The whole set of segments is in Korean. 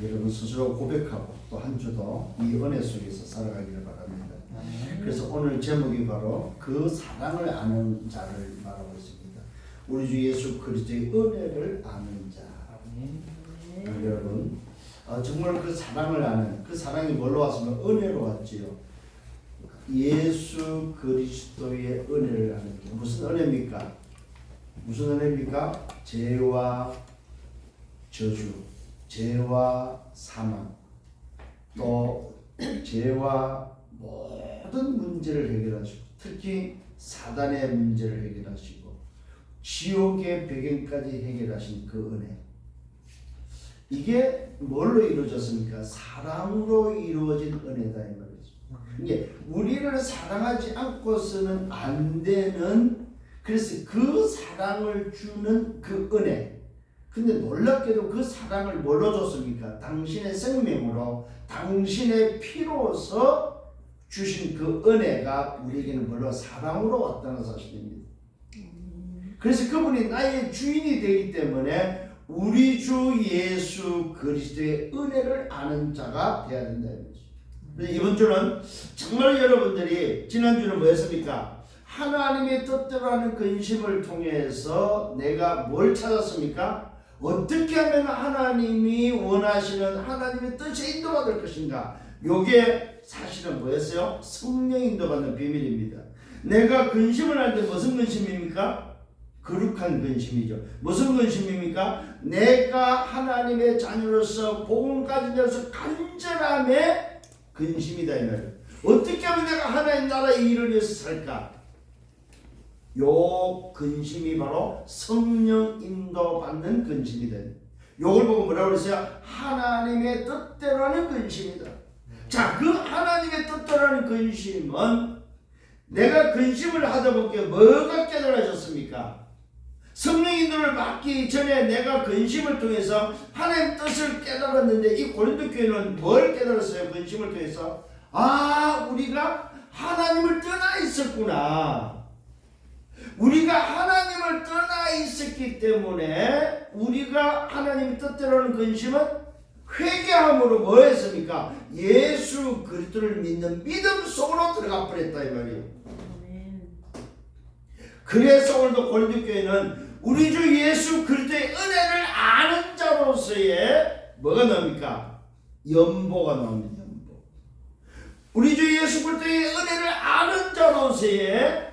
여러분 스스로 고백하고 또 한 주도 이 은혜 속에서 살아가기를 바랍니다. 그래서 오늘 제목이 바로 그 사랑을 아는 자를 말하고 있습니다. 우리 주 예수 그리스도의 은혜를 아는 자. 여러분 정말 그 사랑을 아는, 그 사랑이 뭘로 왔으면 은혜로 왔지요. 예수 그리스도의 은혜를 아는 게 무슨 은혜입니까? 무슨 은혜입니까? 죄와 저주, 죄와 사망, 또 죄와 모든 문제를 해결하시고, 특히 사단의 문제를 해결하시고 지옥의 배경까지 해결하신 그 은혜, 이게 뭘로 이루어졌습니까? 사랑으로 이루어진 은혜다 이 말이죠. 이게 우리를 사랑하지 않고서는 안 되는, 그래서 그 사랑을 주는 그 은혜. 근데 놀랍게도 그 사랑을 뭘로 줬습니까? 당신의 생명으로, 당신의 피로서 주신 그 은혜가 우리에게는 뭘로? 사랑으로 왔다는 사실입니다. 그래서 그분이 나의 주인이 되기 때문에 우리 주 예수 그리스도의 은혜를 아는 자가 되어야 된다는 거죠. 그래서 이번 주는 정말 여러분들이, 지난주는 뭐였습니까? 하나님의 뜻대로 하는 근심을 통해서 내가 뭘 찾았습니까? 어떻게 하면 하나님이 원하시는 하나님의 뜻에 인도받을 것인가? 요게 사실은 뭐였어요? 성령 인도받는 비밀입니다. 내가 근심을 할 때 무슨 근심입니까? 거룩한 근심이죠. 무슨 근심입니까? 내가 하나님의 자녀로서 복음 가진 자로서 간절함의 근심이다 이 말이에요. 어떻게 하면 내가 하나님 나라의 일을 위해서 살까? 요 근심이 바로 성령 인도받는 근심이다. 요걸 보고 뭐라고 그랬어요? 하나님의 뜻대로 하는 근심이다. 자, 그 하나님의 뜻대로 하는 근심은 내가 근심을 하다 보니까 뭐가 깨달아졌습니까? 성령 인도를 받기 전에 내가 근심을 통해서 하나님 뜻을 깨달았는데, 이 고린도 교회는 뭘 깨달았어요? 근심을 통해서 우리가 하나님을 떠나 있었구나. 우리가 하나님을 떠나 있었기 때문에 우리가 하나님의 뜻대로 하는 근심은 회개함으로 뭐 했습니까? 예수 그리스도를 믿는 믿음 속으로 들어가 버렸다 이 말이에요. 그래서 오늘도 고린도 교회는 우리 주 예수 그리스도의 은혜를 아는 자로서의 뭐가 나옵니까? 연보가 나옵니다. 연보. 우리 주 예수 그리스도의 은혜를 아는 자로서의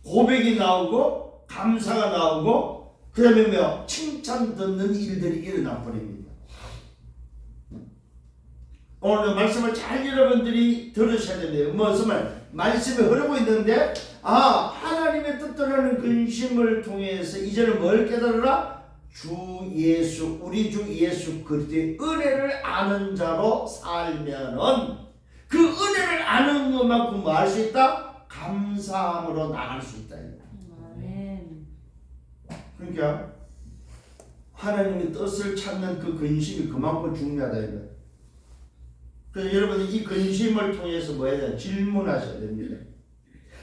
고백이 나오고 감사가 나오고, 그 다음에 뭐요? 칭찬 듣는 일들이 일어나 버립니다. 오늘 말씀을 잘 여러분들이 들으셔야 됩니다. 무슨 말씀이 흐르고 있는데, 하나님의 뜻대로 하는 근심을 통해서 이제는 뭘 깨달으라? 우리 주 예수 그리스도의 은혜를 아는 자로 살면은 그 은혜를 아는 것만큼 뭐 할 수 있다? 감사함으로 나갈 수 있다. 그러니까 하나님의 뜻을 찾는 그 근심이 그만큼 중요하다. 그래서 여러분이 이 근심을 통해서 뭐 해야 돼요? 질문하셔야 됩니다.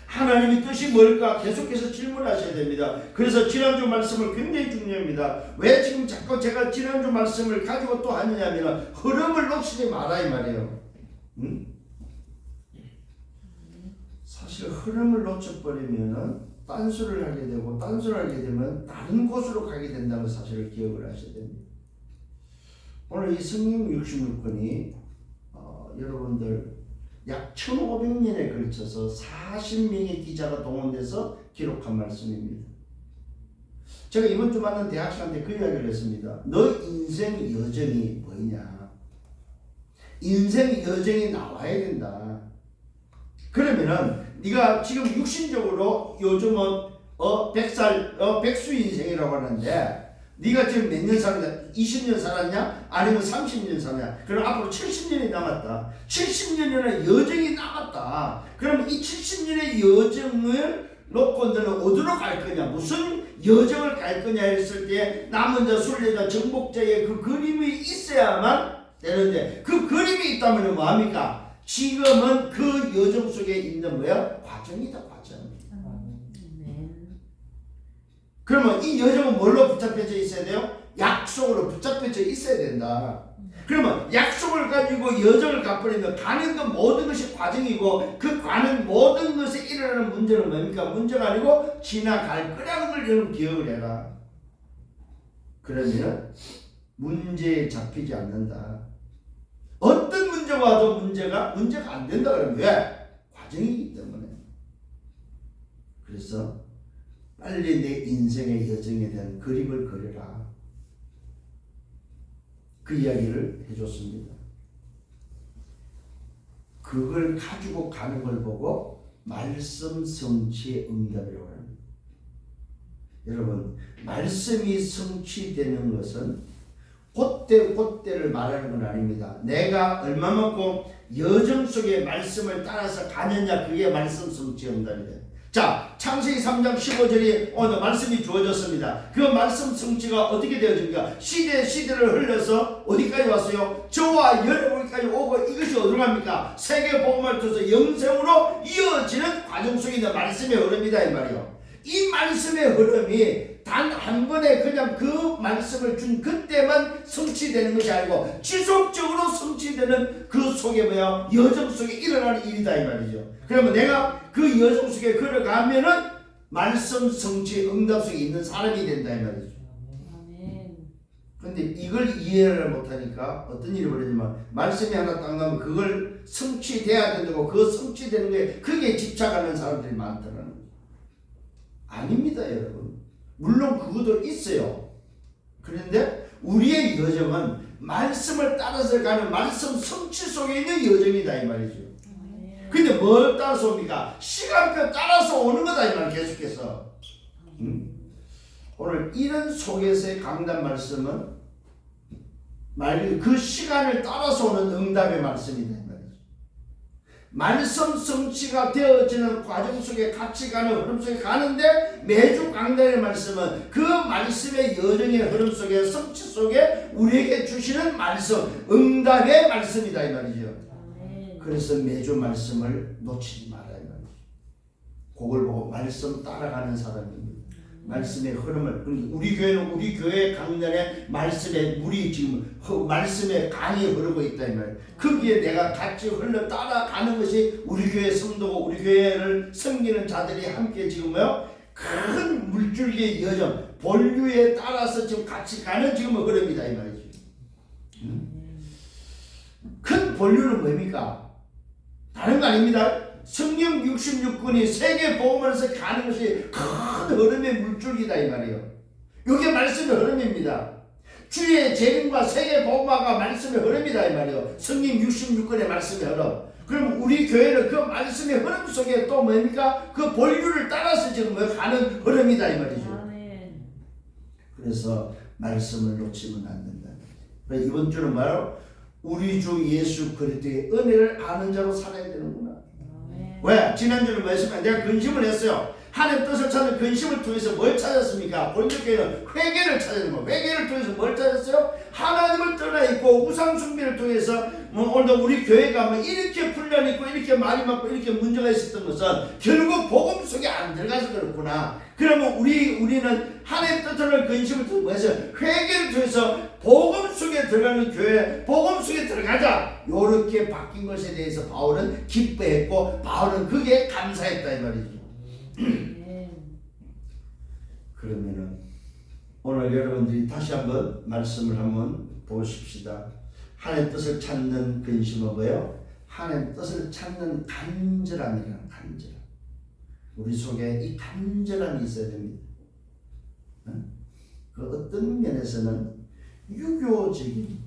하나님의 뜻이 뭘까? 계속해서 질문하셔야 됩니다. 그래서 지난주 말씀을 굉장히 중요합니다. 왜 지금 자꾸 제가 지난주 말씀을 가지고 또 하느냐면 흐름을 놓치지 마라 이 말이에요. 사실 흐름을 놓쳐버리면은 딴소리를 하게 되고, 딴소리를 하게 되면 다른 곳으로 가게 된다는 사실을 기억을 하셔야 됩니다. 오늘 이 성경 66권이 여러분들 약 1500년에 걸쳐서 40명의 기자가 동원돼서 기록한 말씀입니다. 제가 이번 주 만난 대학생한테 그 이야기를 했습니다. 너 인생 여정이 뭐냐? 인생 여정이 나와야 된다. 그러면은 네가 지금 육신적으로 요즘은 100살 백수 인생이라고 하는데, 네가 지금 몇 년 살았냐? 20년 살았냐? 아니면 30년 살았냐? 그럼 앞으로 70년이 남았다. 70년이나 여정이 남았다. 그럼 이 70년의 여정을 놓고 너는 어디로 갈 거냐? 무슨 여정을 갈 거냐 했을 때 남은 자, 순례자, 정복자의 그 그림이 있어야만 되는데, 그 그림이 있다면 뭐합니까? 지금은 그 여정 속에 있는 뭐야? 과정이다, 과정. 그러면 이 여정은 뭘로 붙잡혀져 있어야 돼요? 약속으로 붙잡혀져 있어야 된다. 그러면 약속을 가지고 여정을 가버리면 가는 그 모든 것이 과정이고 그 가는 모든 것에 일어나는 문제는 뭡니까? 문제가 아니고 지나갈 거라는 걸 여러분 기억을 해라. 그러면 문제에 잡히지 않는다. 어떤 문제가 와도 문제가 안 된다 그러면 왜? 과정이기 때문에. 그래서 빨리 내 인생의 여정에 대한 그림을 그려라. 그 이야기를 해줬습니다. 그걸 가지고 가는 걸 보고 말씀 성취의 응답이라고 합니다. 여러분, 말씀이 성취되는 것은 그때를 말하는 건 아닙니다. 내가 얼마만큼 여정 속에 말씀을 따라서 가느냐, 그게 말씀 성취 응답이다. 자, 창세기 3장 15절이 오늘 말씀이 주어졌습니다. 그 말씀 성취가 어떻게 되어집니까? 시대를 흘려서 어디까지 왔어요? 저와 여러분까지 오고 이것이 어디로 갑니까? 세계복음을 통해서 영생으로 이어지는 과정 속에 있는 말씀의 흐름이다 이 말이요. 이 말씀의 흐름이 단 한 번에 그냥 그 말씀을 준 그때만 성취되는 것이 아니고 지속적으로 성취되는 그 속에 뭐야? 여정 속에 일어나는 일이다 이 말이죠. 그러면 내가 그 여정 속에 걸어가면은 말씀 성취 응답 속에 있는 사람이 된다 이 말이죠. 근데 이걸 이해를 못하니까 어떤 일이 벌어지면 말씀이 하나 딱 나오면 그걸 성취돼야 된다고 그 성취되는 거에 크게 집착하는 사람들이 많더라는 거죠. 아닙니다 여러분. 물론 그것도 있어요. 그런데 우리의 여정은 말씀을 따라서 가는 말씀 성취 속에 있는 여정이다 이 말이죠. 근데 뭘 따라서 옵니까? 시간표 따라서 오는 거다 이 말 계속해서. 오늘 이런 속에서의 강단 말씀은 그 시간을 따라서 오는 응답의 말씀이다 이 말이죠. 말씀 성취가 되어지는 과정 속에 같이 가는 흐름 속에 가는데 매주 강단의 말씀은 그 말씀의 여정의 흐름 속에 성취 속에 우리에게 주시는 말씀 응답의 말씀이다 이 말이죠. 그래서 매주 말씀을 놓치지 말아야 말이죠. 그걸 보고 말씀 따라가는 사람입니다. 말씀의 흐름을 우리 교회는 우리 교회 강단에 말씀의 물이 지금 말씀의 강이 흐르고 있다 이 말이에요. 거기에 내가 같이 흘러 따라가는 것이 우리 교회 성도고 우리 교회를 섬기는 자들이 함께 지금 뭐요? 큰 물줄기의 여정 본류에 따라서 지금 같이 가는 지금 흐름이다 이 말이죠. 큰 본류는 뭡니까? 다른 거 아닙니다. 성경 66권이 세계 복음에서 가는 것이 큰 흐름의 물줄기다 이 말이에요. 이게 말씀의 흐름입니다. 주의 재림과 세계 복음화가 말씀의 흐름이다 이 말이에요. 성경 66권의 말씀의 흐름. 그럼 우리 교회는 그 말씀의 흐름 속에 또 뭡니까? 그 본류를 따라서 지금 가는 흐름이다 이 말이죠. 그래서 말씀을 놓치면 안 된다. 이번 주는 뭐예요? 우리 주 예수 그리스도의 은혜를 아는 자로 살아야 되는구나. 왜? 지난주는 말씀에 내가 근심을 했어요. 하나님 뜻을 찾는 근심을 통해서 뭘 찾았습니까? 본격교회는 회개를 찾는 거. 회개를 통해서 뭘 찾았어요? 하나님을 떠나 있고 우상 숭배를 통해서 오늘도 우리 교회가 이렇게 분란 있고 이렇게 말이 많고 이렇게 문제가 있었던 것은 결국 복음 속에 안 들어가서 그렇구나. 그러면 우리는 하나님 뜻을 근심을 통해서 회개를 통해서 복음 속에 들어가는 교회, 복음 속에 들어가자. 요렇게 바뀐 것에 대해서 바울은 기뻐했고 바울은 그게 감사했다 이 말이죠. 그러면은 오늘 여러분들이 다시 한번 말씀을 한번 보십시다. 하나님 뜻을 찾는 근심은 뭐예요? 하나님 뜻을 찾는 간절함이라는 간절함. 우리 속에 이 간절함이 있어야 됩니다. 그 어떤 면에서는 유교적인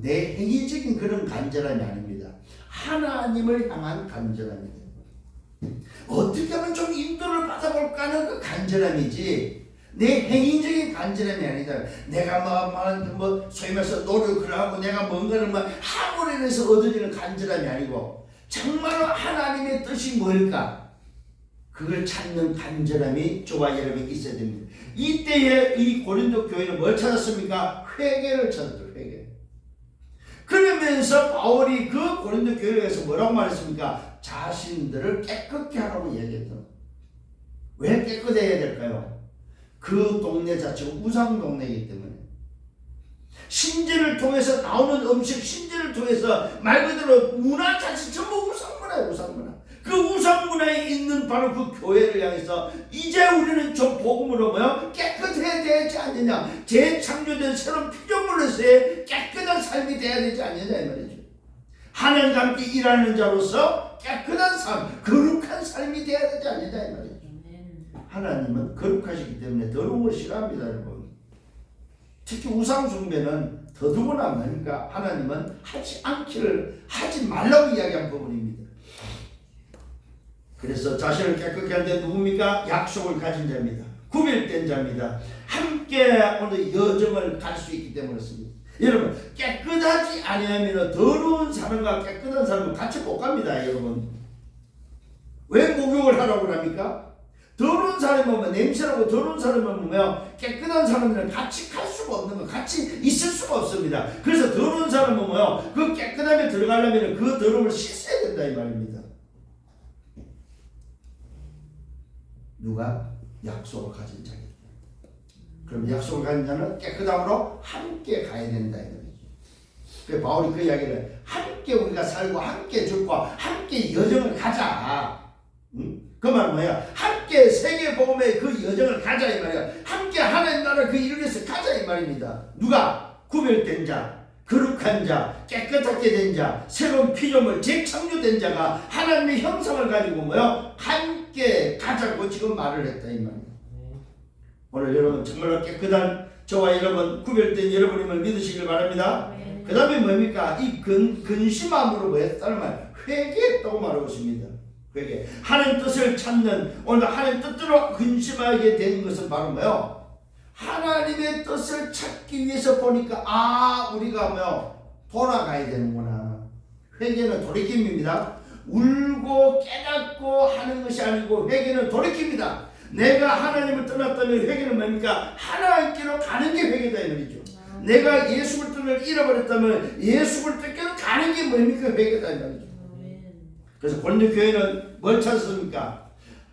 내 행위적인 그런 간절함이 아닙니다. 하나님을 향한 간절함입니다. 어떻게 하면 좀 인도를 받아볼까 하는 그 간절함이지 내 행위적인 간절함이 아니다. 내가 소위 말해서 노력을 하고 내가 뭔가를 함으로 인해서 얻어지는 간절함이 아니고 정말로 하나님의 뜻이 뭘까? 그걸 찾는 간절함이 저와 여러분이 있어야 됩니다. 이때에 이 고린도 교회는 뭘 찾았습니까? 회개를 찾았죠. 회개. 그러면서 바울이 그 고린도 교회에서 뭐라고 말했습니까? 자신들을 깨끗게 하라고 얘기했죠. 왜 깨끗해야 될까요? 그 동네 자체가 우상 동네이기 때문에 신제를 통해서 나오는 음식, 신제를 통해서 말 그대로 문화 자체 전부 우상문화예요. 우상문화. 그 우상문화에 있는 바로 그 교회를 향해서 이제 우리는 좀 복음으로 뭐요? 깨끗해야 되지 않느냐, 재창조된 새로운 피조물로서의 깨끗한 삶이 돼야 되지 않느냐 이 말이죠. 하나님과 함께 일하는 자로서 깨끗한 삶, 거룩한 삶이 돼야 되지 않느냐 이 말이죠. 하나님은 거룩하시기 때문에 더러운 걸 싫어합니다, 여러분. 특히 우상 숭배는 더더구나 뭐니까 하나님은 하지 말라고 이야기한 부분입니다. 그래서 자신을 깨끗게 할 때 누굽니까? 약속을 가진 자입니다. 구별된 자입니다. 함께 오늘 여정을 갈 수 있기 때문에 그렇습니다. 여러분, 깨끗하지 아니하면 더러운 사람과 깨끗한 사람은 같이 못 갑니다. 여러분, 왜 목욕을 하라고 합니까? 더러운 사람이 오면 냄새나고 더러운 사람이 오면 깨끗한 사람들은 같이 갈 수가 없는 거, 같이 있을 수가 없습니다. 그래서 더러운 사람은 뭐요? 그 깨끗함에 들어가려면 그 더러움을 씻어야 된다 이 말입니다. 누가? 약속을 가진 자입니다. 그럼 약속을 가진 자는 깨끗함으로 함께 가야 된다 이 말이죠. 그래서 바울이 그 이야기를 함께 우리가 살고 함께 죽고 함께 여정을 가자. 그 말은 뭐야? 함께 세계 복음의 그 여정을 가자 이 말이야. 함께 하나님 나라 그 일을 위해서 가자 이 말입니다. 누가? 구별된 자, 거룩한 자, 깨끗하게 된 자, 새로운 피조물, 재창조된 자가 하나님의 형상을 가지고 뭐요? 함께 가자고 지금 말을 했다 이 말입니다. 오늘 여러분 정말로 깨끗한 저와 여러분, 구별된 여러분임을 믿으시길 바랍니다. 그 다음에 뭡니까? 이 근심함으로 뭐 했다는 말? 회개했다고 말하고 있습니다. 회개. 하나님 뜻을 찾는, 오늘 하나님 뜻대로 근심하게 된 것은 바로 뭐요? 하나님의 뜻을 찾기 위해서 보니까 우리가 뭐요? 돌아가야 되는구나. 회개는 돌이킴입니다. 울고 깨닫고 하는 것이 아니고 회개는 돌이킵니다. 내가 하나님을 떠났다면 회개는 뭡니까? 하나님께로 가는 게 회개다 이 말이죠. 내가 예수를 뜻을 잃어버렸다면 예수를 뜻께로 가는 게 뭡니까? 회개다 이 말이죠. 그래서 고린도 교회는 뭘 찾았습니까?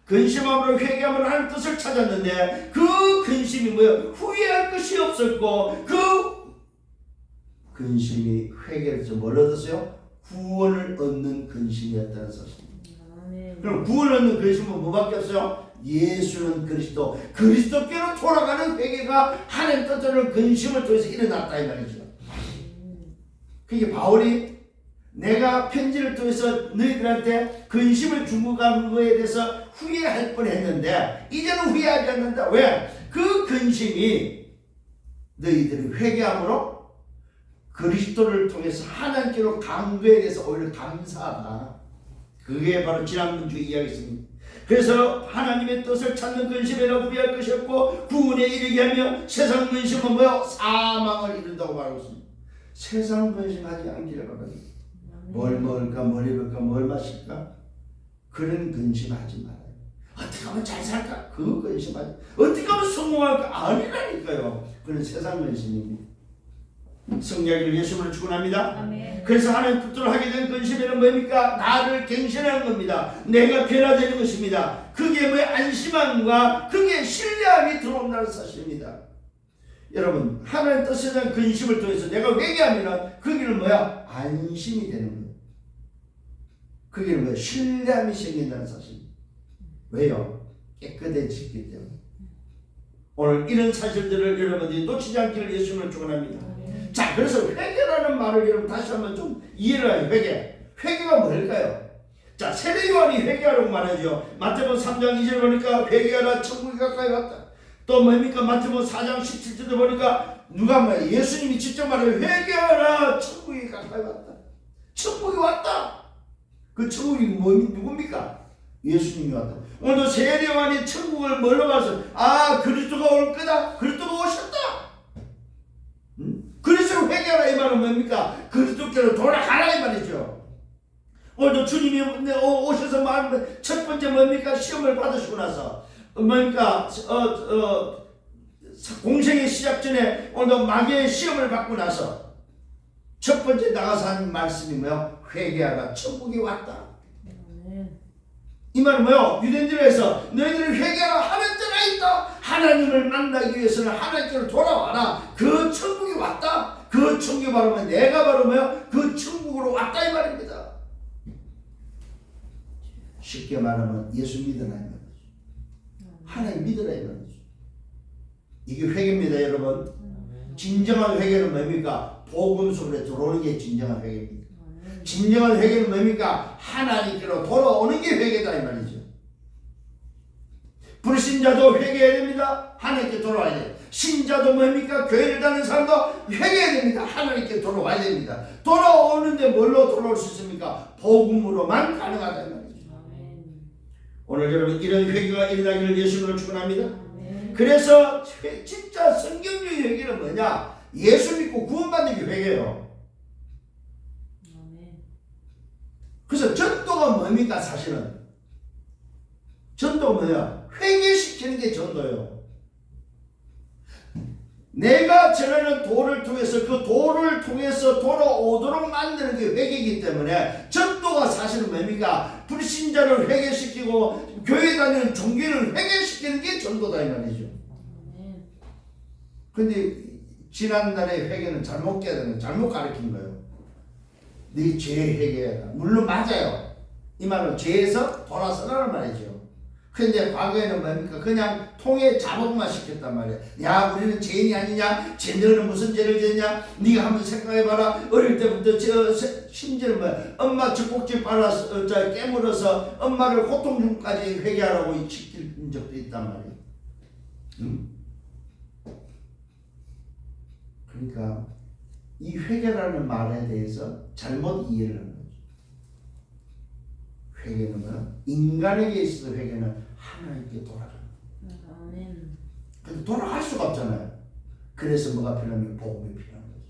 근심함으로 회개함으로 하는 뜻을 찾았는데 그 근심이 뭐예요? 후회할 것이 없었고 그 근심이 회개를 해서 뭘 얻었어요? 구원을 얻는 근심이었다는 사실입니다. 그럼 구원을 얻는 근심은 뭐밖에 없어요? 예수는 그리스도, 그리스도께로 돌아가는 회개가 하나님 뜻대로 근심을 통해서 일어났다 이 말이죠. 그게 바울이 내가 편지를 통해서 너희들한테 근심을 주고 간 거에 대해서 후회할 뻔했는데 이제는 후회하지 않는다. 왜? 그 근심이 너희들이 회개함으로 그리스도를 통해서 하나님께로 간 거에 대해서 오히려 감사하다. 그게 바로 지난번 주 이야기였습니다. 그래서 하나님의 뜻을 찾는 근심에는 후회할 것이 없고 구원에 이르게 하며 세상 근심은 뭐요? 사망을 이룬다고 말하고 있습니다. 세상 근심하지 않기를 바랍니다. 뭘 먹을까, 뭘 입을까, 뭘 마실까? 그런 근심하지 말아요. 어떻게 하면 잘 살까? 그 근심하지. 어떻게 하면 성공할까? 아니라니까요. 그런 세상 근심입니다. 성령을 예수님을 축원합니다. 아멘. 그래서 하나님 뜻대로 하게 된 근심에는 뭡니까? 나를 갱신하는 겁니다. 내가 변화되는 것입니다. 그게 뭐의 안심함과 그게 신뢰함이 들어온다는 사실입니다. 여러분, 하나님 뜻에 대한 근심을 통해서 내가 회개하면 그 길은 뭐야? 안심이 되는 거예요. 그 길은 뭐야? 신뢰함이 생긴다는 사실입니다. 왜요? 깨끗해지기 때문에. 오늘 이런 사실들을 여러분들이 놓치지 않기를 예수님을 축원합니다. 자, 그래서 회개라는 말을 여러분 다시 한번 좀 이해를 해요. 회개가 뭘까요? 자, 세례 요한이 회개하라고 말하죠. 마태복음 3장 2절 보니까 회개하라 천국이 가까이 왔다. 또 뭡니까? 마태복음 4장 17절도 보니까 누가 말해? 예수님이 직접 말해요. 회개하라 천국이 가까이 왔다. 천국이 왔다. 그 천국이 누굽니까? 예수님이 왔다. 오늘도 세례 요한이 천국을 뭘로 봐서 그리스도가 올 거다. 그리스도가 오셨다. 그리스도 회개하라 이 말은 뭡니까? 그리스도께로 돌아가라 이 말이죠. 오늘도 주님이 오셔서 말하는 첫 번째 뭡니까? 시험을 받으시고 나서 뭡니까? 공생의 시작 전에 오늘도 마귀의 시험을 받고 나서 첫 번째 나가서 한 말씀이 뭐야? 회개하라 천국이 왔다. 이 말은 뭐요? 유대인들에서 너희들을 회개하라 하는 때가 있다. 하나님을 만나기 위해서는 하나님께로 돌아와라. 그 천국이 왔다. 그 천국이 바로 뭐야? 내가 바로 뭐요? 그 천국으로 왔다 이 말입니다. 쉽게 말하면 예수 믿으라 이 말이죠. 하나님 믿으라 이 말이죠. 이게 회개입니다 여러분. 진정한 회개는 뭡니까? 복음 속에 들어오는 게 진정한 회개입니다. 진정한 회개는 뭡니까? 하나님께로 돌아오는 게 회개다 이 말이죠. 불신자도 회개해야 됩니다. 하나님께 돌아와야 돼요. 신자도 뭡니까? 교회를 다니는 사람도 회개해야 됩니다. 하나님께 돌아와야 됩니다. 돌아오는데 뭘로 돌아올 수 있습니까? 복음으로만 가능하다 이 말이죠. 오늘 여러분 이런 회개가 일어나기를 예수님으로 축원합니다. 그래서 진짜 성경적인 회개는 뭐냐? 예수 믿고 구원받는 게 회개예요. 그래서 전도가 뭡니까? 사실은 전도가 뭐냐? 회개시키는 게 전도예요. 내가 전하는 도를 통해서 그 도를 통해서 돌아오도록 만드는 게 회개이기 때문에 전도가 사실은 뭡니까? 불신자를 회개시키고 교회 다니는 종교를 회개시키는 게 전도다 이 말이죠. 근데 지난날의 회개는 잘못 깨달은 잘못 가르친 거예요. 네 죄 회개해라. 물론 맞아요. 이 말은 죄에서 돌아서라는 말이죠. 근데 과거에는 뭡니까? 그냥 통에 자복만 시켰단 말이야. 야 우리는 죄인이 아니냐? 쟤네는 무슨 죄를 졌냐? 네가 한번 생각해봐라. 어릴 때부터 심지어는 뭐야? 엄마 젖꼭지 빨아서 깨물어서 엄마를 고통 중까지 회개하라고 시킨 적도 있단 말이야. 그러니까 이 회개라는 말에 대해서 잘못 이해를 하는 거죠. 회개는 뭐야? 인간에게 있어서 회개는 하나님께 돌아가는 거예요. 근데 돌아갈 수가 없잖아요. 그래서 뭐가 필요하면 복음이 필요한 거죠.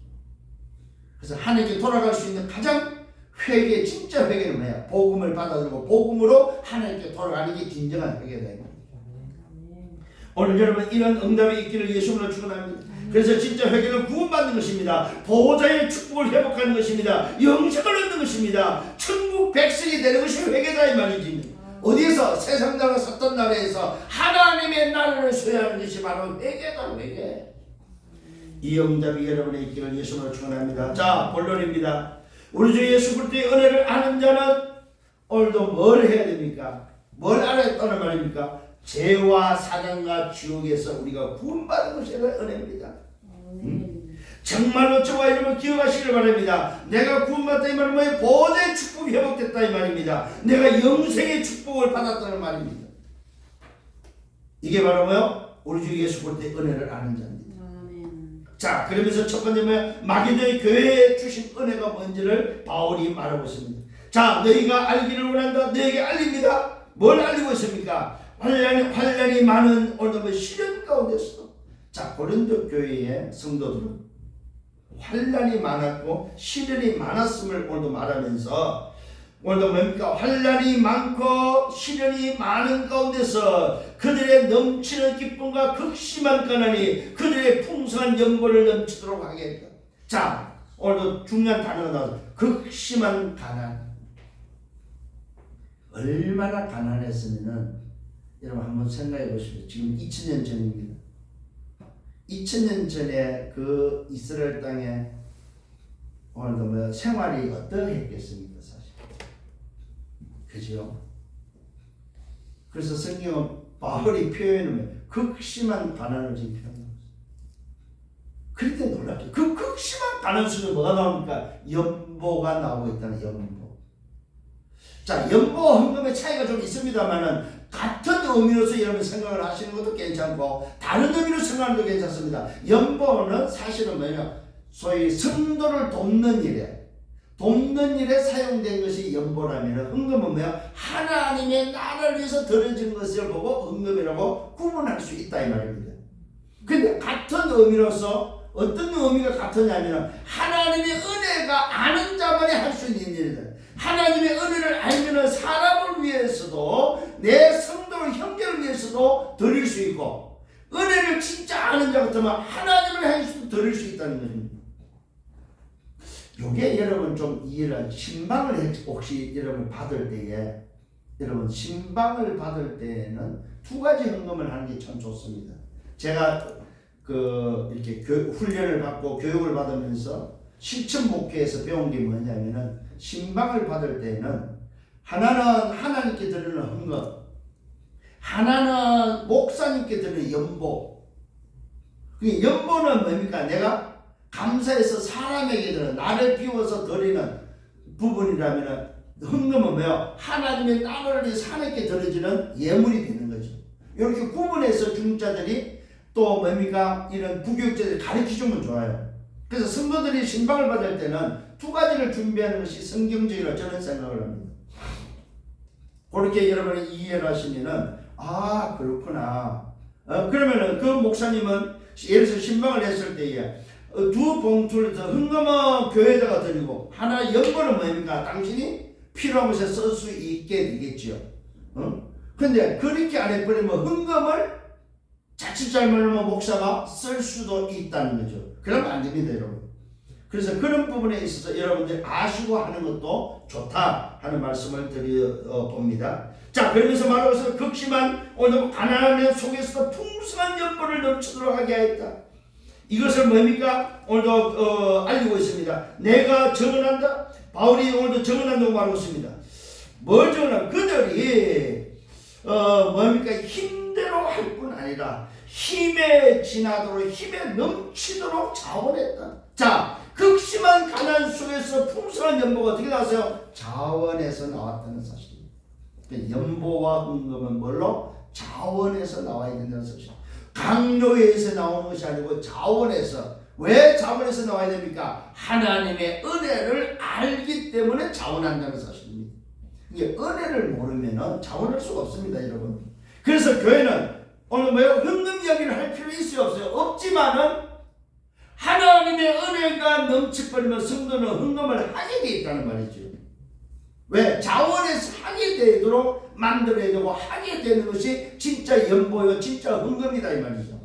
그래서 하나님께 돌아갈 수 있는 가장 회개, 진짜 회개는 뭐야? 복음을 받아들이고 복음으로 하나님께 돌아가는 게 진정한 회개다. 오늘 여러분 이런 응답이 있기를 예수님으로 축원합니다. 그래서 진짜 회개는 구원받는 것입니다. 보호자의 축복을 회복하는 것입니다. 영생을 얻는 것입니다. 천국 백성이 되는 것이 회개다 이 말이지. 어디에서? 세상 나라 섰던 나라에서 하나님의 나라를 소유하는 것이 바로 회개다. 회개. 이 응답이 여러분의 있기를 예수님으로 축원합니다. 자 본론입니다. 우리 주 예수 그리스도의 은혜를 아는 자는 오늘도 뭘 해야 됩니까? 뭘 알아야 했다는 말입니까? 죄와 사단과 지옥에서 우리가 구원받은 것이 은혜입니다. 정말로 저와 여러분 기억하시길 바랍니다. 내가 구원받다 이 말은 뭐예요? 보호자의 축복이 회복됐다 이 말입니다. 내가 영생의 축복을 받았다는 말입니다. 이게 바로 뭐예요? 우리 주 예수 그리스도의 은혜를 아는 자입니다. 자 그러면서 첫 번째 뭐예요? 마게도의 교회에 주신 은혜가 뭔지를 바울이 말하고 있습니다. 자 너희가 알기를 원한다. 너희에게 알립니다. 뭘 알리고 있습니까? 환란이 많은 오늘 시련 가운데서 자 고린도 교회의 성도들은 환란이 많았고 시련이 많았음을 오늘도 말하면서 오늘도 뭡니까? 환란이 많고 시련이 많은 가운데서 그들의 넘치는 기쁨과 극심한 가난이 그들의 풍성한 연보를 넘치도록 하게 했다. 자 오늘도 중요한 단어가 나와서 극심한 가난. 얼마나 가난했으면은 여러분 한번 생각해 보십시오. 지금 2000년 전입니다. 2000년 전에 그 이스라엘 땅에 오늘도 생활이 어떠했겠습니까 사실. 그죠? 그래서 성경은 바울이 표현하면 극심한 가난을 지금 표현합니다. 그럴 때 놀랍죠. 그 극심한 가난 속에 뭐가 나옵니까? 연보가 나오고 있다는 연보. 자 연보와 헌금의 차이가 좀 있습니다만은 같은 의미로서 여러분 생각을 하시는 것도 괜찮고 다른 의미로 생각하는 것도 괜찮습니다. 연보는 사실은 뭐냐? 소위 성도를 돕는 일에 사용된 것이 연보라면 헌금은 뭐야? 하나님의 나라를 위해서 드려진 것을 보고 헌금이라고 구분할 수 있다 이 말입니다. 근데 같은 의미로서 어떤 의미가 같으냐면 하나님의 은혜가 아는 자만이 할 수 있는 일이다. 하나님의 은혜를 알면 사람을 위해서도 내 성도를 형제를 위해서도 드릴 수 있고 은혜를 진짜 아는 자 같으면 하나님을 향해서도 드릴 수 있다는 것입니다. 요게 여러분 좀 이해를 신방을 혹시 여러분 받을 때에 여러분 신방을 받을 때에는 두 가지 헌금을 하는 게 참 좋습니다. 제가 이렇게 훈련을 받고 교육을 받으면서 실천 목회에서 배운 게 뭐냐면은 신방을 받을 때는 하나는 하나님께 드리는 헌금, 하나는 목사님께 드리는 연보. 그 연보는 뭡니까? 내가 감사해서 사람에게 드리는, 나를 비워서 드리는 부분이라면 헌금은 뭐요? 하나님의 나를 위해서 하나님께 드려지는 예물이 되는 거죠. 이렇게 구분해서 중자들이 또 뭡니까? 이런 부교육자들이 가르쳐주면 좋아요. 그래서 성도들이 신방을 받을 때는 두 가지를 준비하는 것이 성경적이라고 저는 생각을 합니다. 그렇게 여러분이 이해를 하시면은 아 그렇구나. 그러면은 그 목사님은 예를 들어서 신방을 했을 때에 두 봉투를 더 헌금은 교회에다가 드리고 하나 연보는 뭡니까? 당신이 필요한 곳에 쓸 수 있게 되겠지요. 근데 그렇게 안 해버리면 헌금을 자칫 잘못하면 목사가 쓸 수도 있다는 거죠. 그러면 안 됩니다, 여러분. 그래서 그런 부분에 있어서 여러분들 아시고 하는 것도 좋다 하는 말씀을 드려봅니다. 자, 그러면서 말하고서 극심한 오늘 가난한 속에서도 풍성한 연보를 넘치도록 하게 하였다. 이것을 뭡니까? 오늘도 알리고 있습니다. 내가 증언한다. 바울이 오늘도 증언한다고 말하고 있습니다. 뭘 증언하면 그들이 뭡니까? 힘대로 할 뿐 아니라 힘에 지나도록 힘에 넘치도록 자원했다. 자, 극심한 가난 속에서 풍성한 연보가 어떻게 나왔어요? 자원에서 나왔다는 사실입니다. 연보와 헌금은 뭘로? 자원에서 나와야 된다는 사실. 강요에서 나오는 것이 아니고 자원에서. 왜 자원에서 나와야 됩니까? 하나님의 은혜를 알기 때문에 자원한다는 사실입니다. 이게 은혜를 모르면 자원할 수가 없습니다, 여러분. 그래서 교회는 오늘 뭐예요? 헌금 이야기를 할 필요 있어요, 없어요? 없지만은 하나님의 은혜가 넘쳐버리면 성도는 헌금을 하게 돼 있다는 말이죠. 왜? 자원에서 하게 되도록 만들어야 되고 하게 되는 것이 진짜 연보요, 진짜 헌금이다 이 말이죠.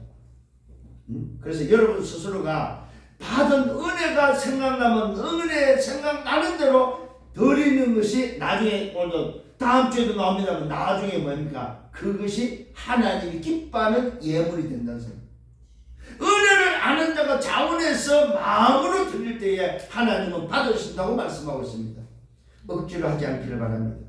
그래서 여러분 스스로가 받은 은혜가 생각나면 은혜 생각나는 대로 드리는 것이 나중에 오늘 다음 주에도 나옵니다만 나중에 뭡니까? 그것이 하나님이 기뻐하는 예물이 된다는 소리. 은혜를 아는 자가 자원해서 마음으로 드릴 때에 하나님은 받으신다고 말씀하고 있습니다. 억지로 하지 않기를 바랍니다.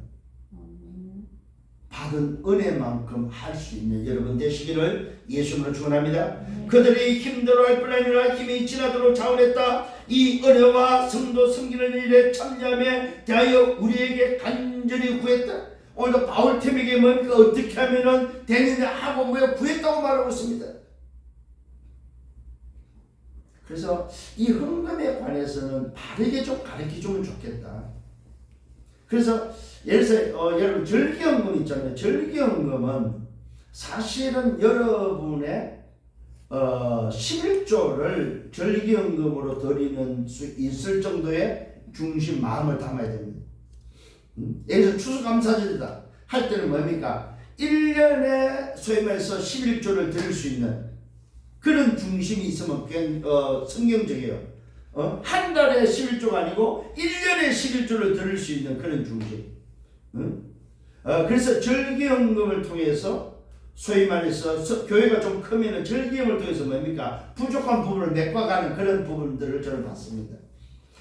받은 은혜만큼 할 수 있는 여러분 되시기를 예수님으로 축원합니다. 그들이 힘들어 할 뿐 아니라 힘이 지나도록 자원했다. 이 은혜와 성도 섬기는 일에 참여함에 대하여 우리에게 간절히 구했다. 오늘도 바울팀에게 뭡니까? 어떻게 하면은 되느냐 하고 뭐 구했다고 말하고 있습니다. 그래서 이 헌금에 관해서는 바르게 좀 가르쳐주면 좋겠다. 그래서 예를 들어서 여러분 절기헌금 있잖아요. 절기헌금은 사실은 여러분의 11조를 절기헌금으로 드리는 수 있을 정도의 중심 마음을 담아야 됩니다. 예를 들어서 추수감사절이다 할 때는 뭡니까? 1년에 소위 말해서 11조를 드릴 수 있는 그런 중심이 있으면 성경적이에요. 한 달에 11조가 아니고 1년에 11조를 드릴 수 있는 그런 중심. 그래서 절기헌금을 통해서 소위 말해서 교회가 좀 크면 절기헌금을 통해서 뭡니까? 부족한 부분을 메꿔가는 그런 부분들을 저는 봤습니다.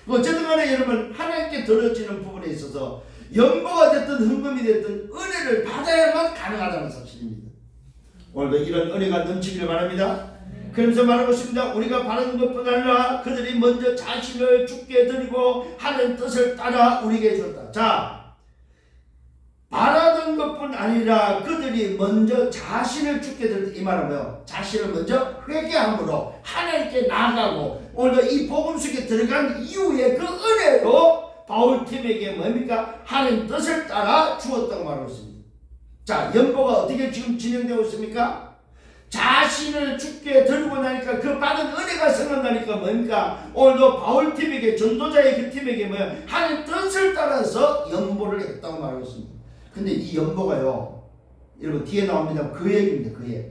어쨌든 간에 여러분 하나님께 드려지는 부분에 있어서 연보가 됐든 헌금이 됐든 은혜를 받아야만 가능하다는 사실입니다. 오늘도 이런 은혜가 넘치기를 바랍니다. 그러면서 말하고 있습니다. 우리가 바라는 것뿐 아니라 그들이 먼저 자신을 주께 드리고 하는 뜻을 따라 우리에게 줬다. 자, 바라던 것뿐 아니라 그들이 먼저 자신을 주께 드렸다. 이 말은 뭐예요? 자신을 먼저 회개함으로 하나님께 나아가고 오늘 이 복음 속에 들어간 이후에 그 은혜로 바울팀에게 뭡니까? 하나님 뜻을 따라 주었다고 말하고 있습니다. 자, 연보가 어떻게 지금 진행되고 있습니까? 자신을 주께 들고 나니까 그 받은 은혜가 생각나니까 뭡니까? 오늘도 바울팀에게 전도자의 그 팀에게 뭐야? 하나님 뜻을 따라서 연보를 했다고 말하고 있습니다. 근데 이 연보가요, 여러분 뒤에 나옵니다. 그 얘기입니다. 그 얘기.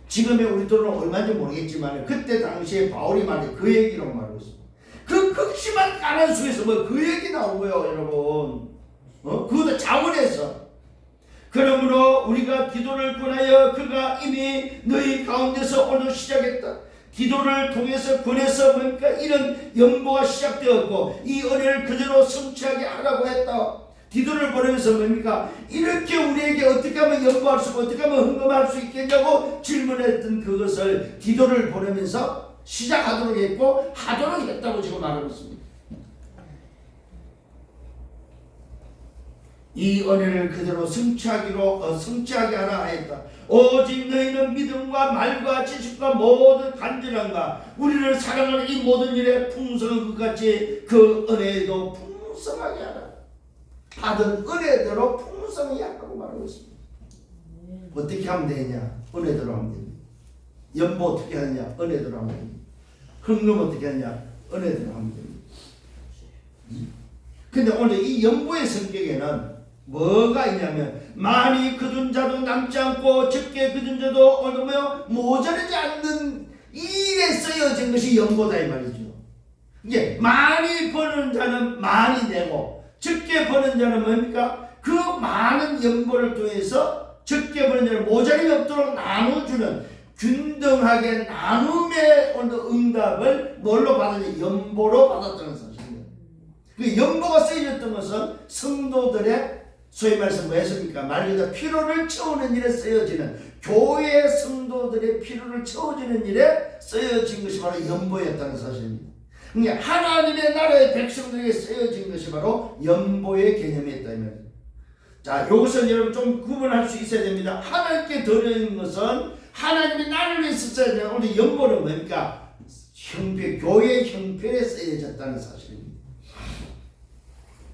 지금의 우리들은 얼마인지 모르겠지만 그때 당시에 바울이 말한 그 얘기라고 말하고 있습니다. 그 극심한 가난 속에서 뭐 그 얘기 나오고요, 여러분. 그것도 자원에서. 그러므로 우리가 기도를 권하여 그가 이미 너희 가운데서 오늘 시작했다. 기도를 통해서 권해서 뭡니까? 이런 연보가 시작되었고 이 은혜를 그대로 성취하게 하라고 했다. 기도를 보내면서 뭡니까? 이렇게 우리에게 어떻게 하면 연보할 수 있고 어떻게 하면 헌금할 수 있겠냐고 질문했던 그것을 기도를 보내면서 시작하도록 했고 하도록 했다고 지금 말하고 있습니다. 이 은혜를 그대로 성취하게 하라 하였다. 오직 너희는 믿음과 말과 지식과 모든 간절함과 우리를 사랑하는 이 모든 일에 풍성한 것 같이 그 은혜도 풍성하게 하라. 받은 은혜대로 풍성하게 하라고 말하고 있습니다. 어떻게 하면 되냐? 은혜대로 하면 됩니다. 연보 어떻게 하느냐? 은혜대로 하면 됩니다. 헌금 어떻게 하느냐? 은혜대로 하면 됩니다. 근데 오늘 이 연보의 성격에는 뭐가 있냐면 많이 거둔 자도 남지 않고 적게 거둔 자도 오늘 모자르지 않는 일에 쓰여진 것이 연보다 이 말이죠. 이게 많이 버는 자는 많이 내고 적게 버는 자는 뭡니까? 그 많은 연보를 통해서 적게 버는 자는 모자림이 없도록 나눠주는 균등하게 나눔의 응답을 뭘로 받았냐? 연보로 받았다는 사실입니다. 그 연보가 쓰여졌던 것은 성도들의 소위 말해서 뭐였습니까? 말 그대로 피로를 채우는 일에 쓰여지는 교회 성도들의 피로를 채워주는 일에 쓰여진 것이 바로 연보였다는 사실입니다. 그러니까 하나님의 나라의 백성들에게 쓰여진 것이 바로 연보의 개념이었다 이 말이죠. 자, 이것은 여러분 좀 구분할 수 있어야 됩니다. 하나님께 드리는 것은 하나님의 나라를 위해서 써야 돼요. 오늘 연보는 뭡니까? 교회 형편에 쓰여졌다는 사실입니다.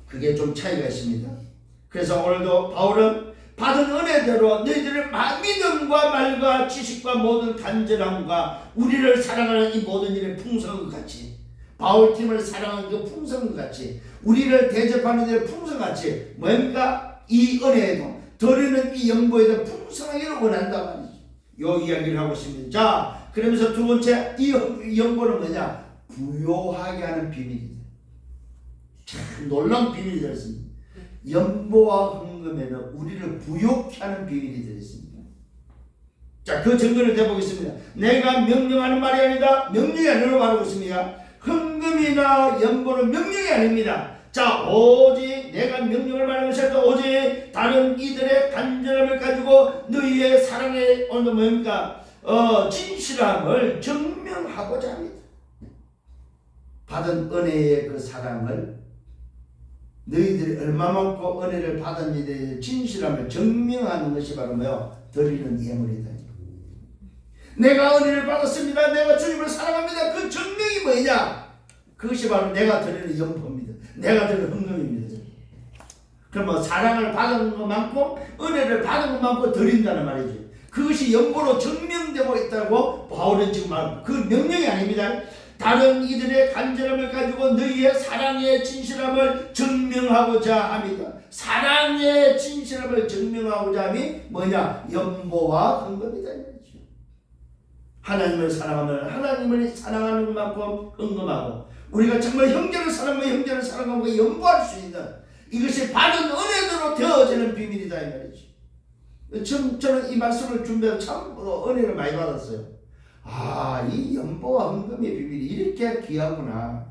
그게 좀 차이가 있습니다. 그래서 오늘도 바울은 받은 은혜대로 너희들의 믿음과 말과 지식과 모든 간절함과 우리를 사랑하는 이 모든 일의 풍성한 것 같이 바울팀을 사랑하는 그 풍성한 것 같이 우리를 대접하는 일의 풍성한 것 같이 뭡니까? 이 은혜에도 드리는 이 연보에도 풍성하기를 원한단 말이죠. 요 이야기를 하고 있습니다. 자, 그러면서 두 번째 이 연보는 뭐냐? 부요하게 하는 비밀이다. 참 놀라운 비밀이 들었습니다. 연보와 헌금에는 우리를 부욕케 하는 비밀이 들어있습니다. 자, 그 증거를 대보겠습니다. 내가 명령하는 말이 아니다. 명령이 아니라고 말하고 있습니다. 헌금이나 연보는 명령이 아닙니다. 자, 오직 내가 명령을 말하는 것이 아니라 오직 다른 이들의 간절함을 가지고 너희의 사랑의 뭡니까? 진실함을 증명하고자 합니다. 받은 은혜의 그 사랑을 너희들이 얼마만큼 은혜를 받았는지에 대해 진실함을 증명하는 것이 바로 뭐요? 드리는 예물이다. 내가 은혜를 받았습니다. 내가 주님을 사랑합니다. 그 증명이 뭐냐? 그것이 바로 내가 드리는 연보입니다. 내가 드리는 헌금입니다. 그러면 사랑을 받은 것만큼 은혜를 받은 것만큼 드린다는 말이지. 그것이 연보로 증명되고 있다고 바울은 지금 말합니다. 그 명령이 아닙니다. 다른 이들의 간절함을 가지고 너희의 사랑의 진실함을 증명하고자 합니다. 사랑의 진실함을 증명하고자 함이 뭐냐? 연보와 헌금이다. 하나님을 사랑하면 하나님을 사랑하는 것만큼 헌금하고 우리가 정말 형제를 사랑하면 형제를 사랑하고 연보할 수 있는 이것이 받은 은혜대로 되어지는 비밀이다 이 말이지. 저는 이 말씀을 준비해서 참 은혜를 많이 받았어요. 아, 이 연보와 헌금의 비밀이 이렇게 귀하구나.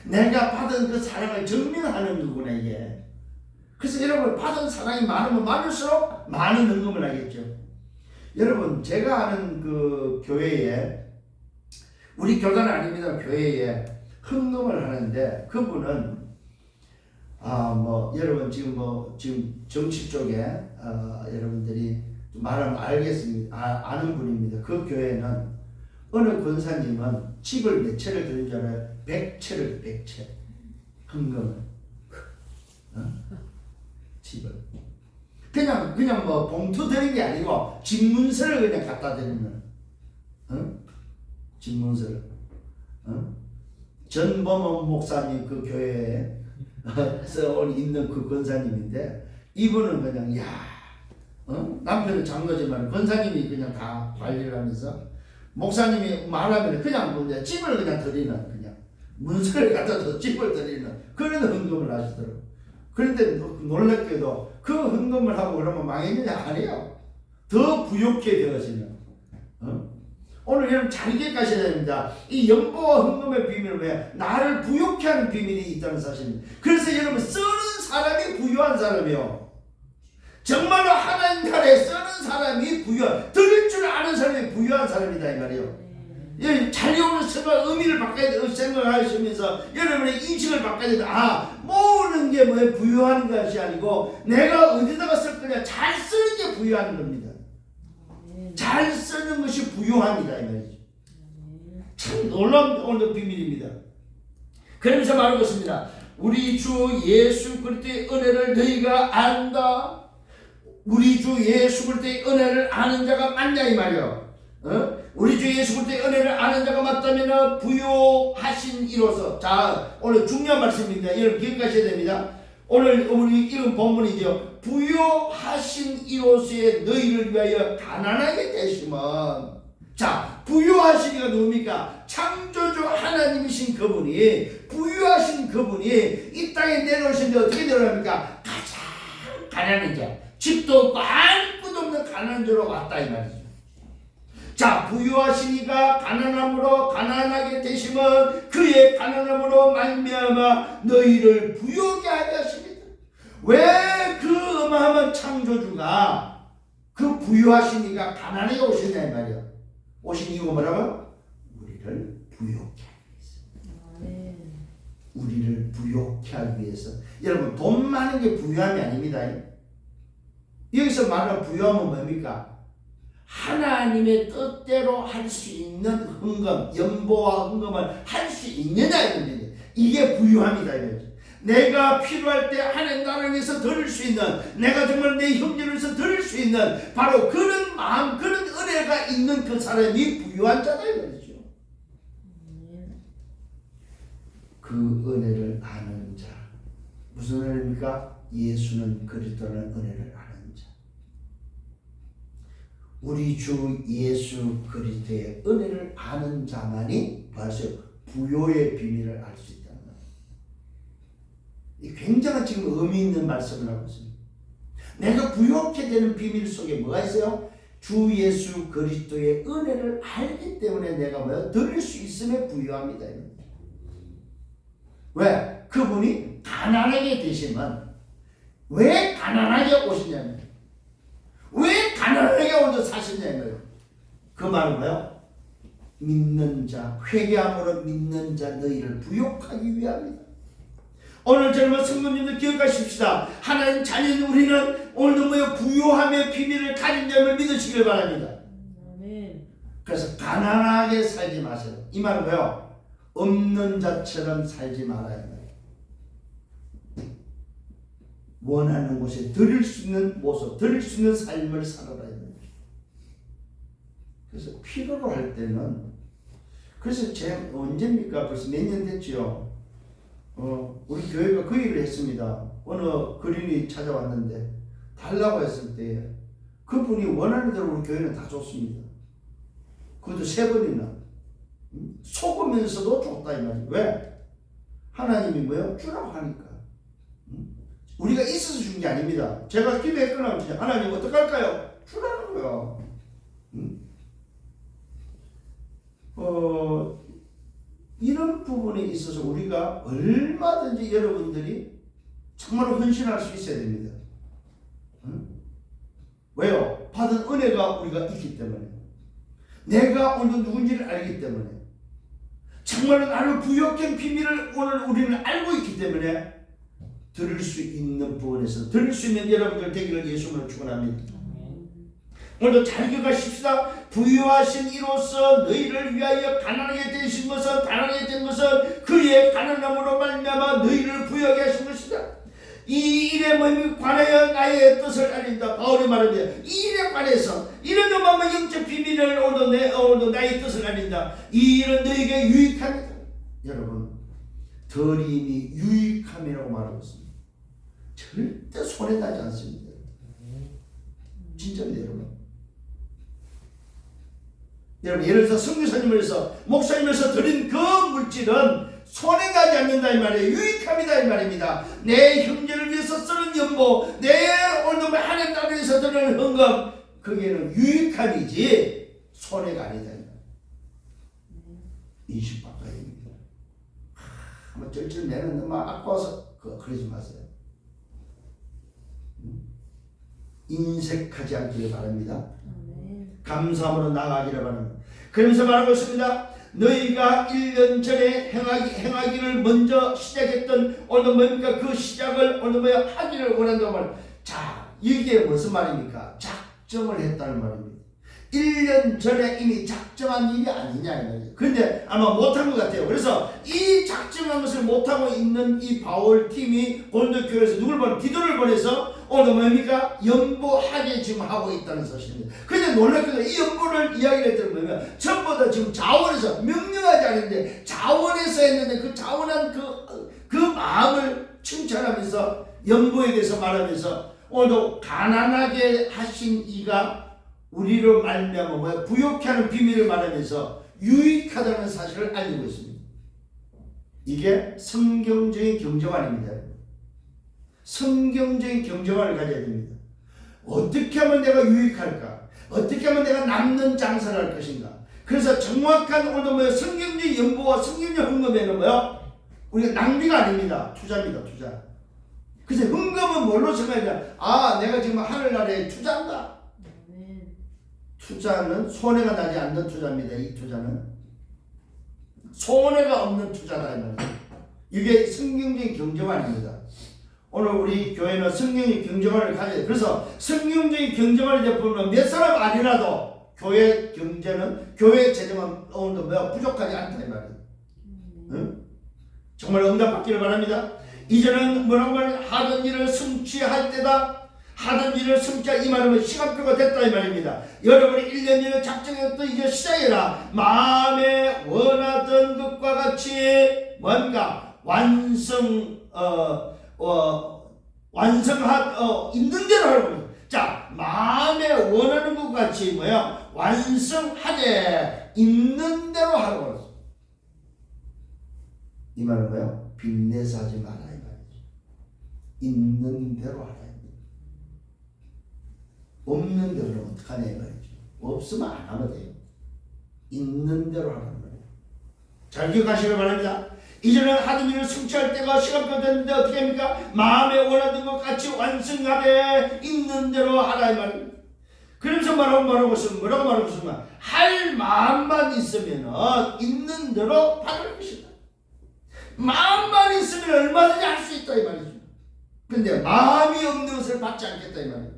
내가 받은 그 사랑을 증명하는 거구나 이게. 그래서 여러분 받은 사랑이 많으면 많을수록 많은 헌금을 하겠죠. 여러분 제가 아는 그 교회에 우리 교단은 아닙니다. 교회에 헌금을 하는데 그분은 여러분 지금 정치 쪽에 여러분들이 말하면 알겠습니다. 아는 분입니다. 그 교회는 어느 권사님은 집을 몇 채를 드린 줄 알아요? 100채를 100채 헌금을 집을 그냥 봉투 드린 게 아니고 집문서를 그냥 갖다 드리는 집문서를 전범원 목사님 그 교회에 있는 그 권사님인데 이분은 그냥 남편은 장로지만 권사님이 그냥 다 관리를 하면서 목사님이 말하면 그냥 집을 그냥 드리는 그냥 문서를 갖다 줘 집을 드리는 그런 헌금을 하시더라고요. 그런데 놀랍게도 그 헌금을 하고 그러면 망했느냐? 아니에요. 더 부욕해 되어지는. 오늘 여러분 잘 기억하셔야 됩니다. 이 연보와 헌금의 비밀은 왜? 나를 부욕해 하는 비밀이 있다는 사실입니다. 그래서 여러분 쓰는 사람이 부유한 사람이요. 정말로 하나님 나라에 쓰는 사람이 부유한, 드릴 줄 아는 사람이 부유한 사람이다 이 말이에요. 잘 오는 생각, 의미를 바꿔야 돼. 생각하시면서 여러분의 인식을 바꿔야 된다. 모으는 게 뭐예요? 부유한 것이 아니고 내가 어디다가 쓸 거냐, 잘 쓰는 게 부유한 겁니다. 잘 쓰는 것이 부유합니다 이 말이죠. 참 놀라운 오늘 비밀입니다. 그러면서 말하고 있습니다. 우리 주 예수 그리스도의 은혜를 너희가 안다. 우리 주 예수 그리스도의 은혜를 아는 자가 맞냐 이 말이요. 우리 주 예수 그리스도의 은혜를 아는 자가 맞다면 부요하신 이로서. 자, 오늘 중요한 말씀입니다. 여러분 기억하셔야 됩니다. 오늘 우리 읽은 본문이죠. 부요하신 이로서의 너희를 위하여 가난하게 되시면. 자, 부요하신 이가 누굽니까? 창조주 하나님이신 그분이, 부유하신 그분이 이 땅에 내려오시는데 어떻게 내려옵니까? 가장 가난한 자, 집도 없고 아무것도 없는 가난한 자로 왔다 이 말이죠. 자, 부유하신 이가 가난함으로 가난하게 되시면 그의 가난함으로 말미암아 너희를 부유하게 하게 하십니다. 왜 그 어마어마한 창조주가 그 부유하신 이가 가난하게 오셨냐 이 말이야. 오신 이유가 뭐라고? 우리를 부유하게 하기 위해서. 우리를 부유하게 하기 위해서. 여러분 돈 많은 게 부유함이 아닙니다. 여기서 말하는 부유함은 뭡니까? 하나님의 뜻대로 할 수 있는 헌금, 연보와 헌금을 할 수 있느냐 이겁니다. 이게 부유함이다 이거죠. 내가 필요할 때 하나님 나라를 위해서 드릴 수 있는, 내가 정말 내 형제를 위해서 드릴 수 있는 바로 그런 마음, 그런 은혜가 있는 그 사람이 부유한 자다 이거죠. 그 은혜를 아는 자. 무슨 은혜입니까? 예수는 그리스도라는 은혜를 아는 자. 우리 주 예수 그리스도의 은혜를 아는 자만이 벌써 부요의 비밀을 알 수 있다는 거예요. 이 굉장한 지금 의미 있는 말씀을 하고 있습니다. 내가 부요하게 되는 비밀 속에 뭐가 있어요? 주 예수 그리스도의 은혜를 알기 때문에 내가 뭐야? 드릴 수 있음에 부유합니다. 왜? 그분이 가난하게 되시면, 왜 가난하게 오시냐면, 왜 가난하게 오셔 사시냐는 그 말은 뭐예요? 믿는 자, 회개함으로 믿는 자 너희를 부욕하기 위함이다. 오늘 젊은 성도님들 기억하십시다. 하나님 자녀인 우리는 오늘도 뭐예요? 부요함의 비밀을 가진 점을 믿으시길 바랍니다. 그래서 가난하게 살지 마세요. 이 말은 뭐예요? 없는 자처럼 살지 말아야 돼요. 원하는 곳에 드릴 수 있는 모습, 드릴 수 있는 삶을 살아야 됩니다. 그래서 필요로 할 때는, 그래서 언제입니까? 벌써 몇 년 됐죠. 우리 교회가 그 일을 했습니다. 어느 그린이 찾아왔는데 달라고 했을 때 그분이 원하는 대로 우리 교회는 다 줬습니다. 그것도 3번이나. 속으면서도 줬다 이 말이에요. 왜? 하나님이 뭐예요? 주라고 하니까. 우리가 있어서 준 게 아닙니다. 제가 기도했거나 하나님 어떡할까요? 주라는 거예요. 이런 부분에 있어서 우리가 얼마든지 여러분들이 정말로 헌신할 수 있어야 됩니다. 왜요? 받은 은혜가 우리가 있기 때문에, 내가 오늘 누군지를 알기 때문에, 정말로 나를 부욕한 비밀을 오늘 우리는 알고 있기 때문에 들을 수 있는 부분에서 들을 수 있는 여러분들 되기를 예수님으로 축원합니다. 오늘도 잘 기억하십시다. 부유하신 이로써 너희를 위하여 가난하게 되신 것은, 가난하게 된 것은 그의 가난함으로 말미암아 너희를 부유하게 하신 것이다. 이 일에 관하여 나의 뜻을 알린다. 바울이 말합니다. 이 일에 관해서, 이런 어마어마한 영적 비밀을 오늘도 나의 뜻을 알린다. 이 일은 너에게 유익합니다. 여러분, 드림이 유익함이라고 말하고 있습니다. 절대 손해나지 않습니다. 진짜입니다, 여러분. 여러분, 예를 들어서 선교사님을 해서 목사님에서 드린 그 물질은 손해가지 않는다 이 말이에요. 유익함이다 이 말입니다. 내 형제를 위해서 쓰는 연보, 내 오늘 하나님 나라를 위해서 드리는 헌금, 그게는 유익함이지 손해가 아니다 이 말이에요. 20바가입니다. 뭐 절절 내는 막 아까워서 그러지 마세요. 인색하지 않기를 바랍니다. 감사함으로 나아가기를 바랍니다. 그러면서 말하고 있습니다. 너희가 1년 전에 행하기를 먼저 시작했던 오늘 뭡니까? 그 시작을 오늘 하기를 원한다고 말합니다. 자, 이게 무슨 말입니까? 작정을 했다는 말입니다. 1년 전에 이미 작정한 일이 아니냐 이 말이죠. 그런데 아마 못한 것 같아요. 그래서 이 작정한 것을 못하고 있는 이 바울 팀이 고린도 교회에서 누굴 보내? 디도를 보내서 오늘 뭡니까? 연보하게 지금 하고 있다는 사실입니다. 그런데 놀랍게도 이 연보를 이야기를 했더니 뭐냐면 전부 다 지금 자원에서 명령하지 않는데 자원에서 했는데 그 자원한 그 마음을 칭찬하면서 연보에 대해서 말하면서 오늘도 가난하게 하신 이가 우리로 말미암아 뭐야? 부욕케 하는 비밀을 말하면서 유익하다는 사실을 알리고 있습니다. 이게 성경적인 경제관입니다. 성경적인 경제관을 가져야 됩니다. 어떻게 하면 내가 유익할까? 어떻게 하면 내가 남는 장사를 할 것인가? 그래서 정확한 오늘 뭐야? 성경적 연보와 성경적 헌금에는 뭐야? 우리가 낭비가 아닙니다. 투자입니다. 투자. 그래서 헌금은 뭘로 생각하냐? 아, 내가 지금 하늘나라에 투자한다. 투자는 손해가 나지 않는 투자입니다. 이 투자는 손해가 없는 투자다 이 말이에요. 이게 성경적인 경제관입니다. 오늘 우리 교회는 성경적인 경제관을 가져야 돼요. 그래서 성경적인 경제관을 보면 몇 사람 아니라도 교회 경제는 교회 재정은 오늘도 부족하지 않다 이 말이에요. 응? 정말 응답받기를 바랍니다. 이제는 뭐라고 말하면 하던 일을 성취할 때다. 하던 일을 성취할 이 말은 시간표가 됐다 이 말입니다. 여러분이 1년 전에 작정했던 이제 시작해라. 마음에 원하던 것과 같이 뭔가 있는 대로 하라고. 자, 마음에 원하는 것 같이 뭐야? 완성하되 있는 대로 하라고. 이 말은 뭐야? 빚내서 하지 마라 이 말이죠. 있는 대로 하라. 없는 대로 어떡하냐 이 말이죠. 없으면 안 하면 돼요. 있는 대로 하라는 거예요. 잘 기억하시길 바랍니다. 이제는 하던 일을 성취할 때가 시간표 됐는데 어떻게 합니까? 마음에 원하던 것 같이 완성하되 있는 대로 하라 이 말입니다. 그러면서 뭐라고 있으면 할 마음만 있으면 있는 대로 받을 것이다. 마음만 있으면 얼마든지 할 수 있다 이 말이죠. 근데 마음이 없는 것을 받지 않겠다 이 말이에요.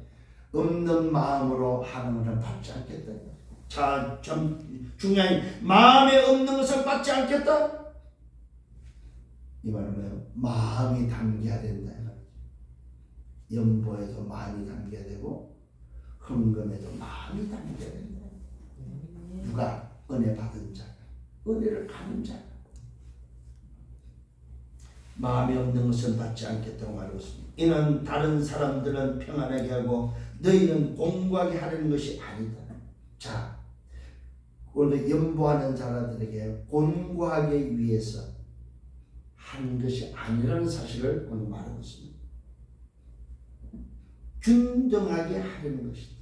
없는 마음으로 하는 것을 받지 않겠다. 자, 좀 중요한 마음에 없는 것을 받지 않겠다. 이 말은 뭐예요? 마음이 담겨야 된다. 연보에도 마음이 담겨야 되고 헌금에도 마음이 담겨야 된다. 누가? 은혜 받은 자가, 은혜를 가는 자가. 마음에 없는 것은 받지 않겠다고 말하고 있습니다. 이는 다른 사람들은 평안하게 하고 너희는 공고하게 하려는 것이 아니다. 자, 오늘 연보하는 자들에게 공고하기 위해서 하는 것이 아니라는 사실을 오늘 말하고 있습니다. 균등하게 하려는 것이다.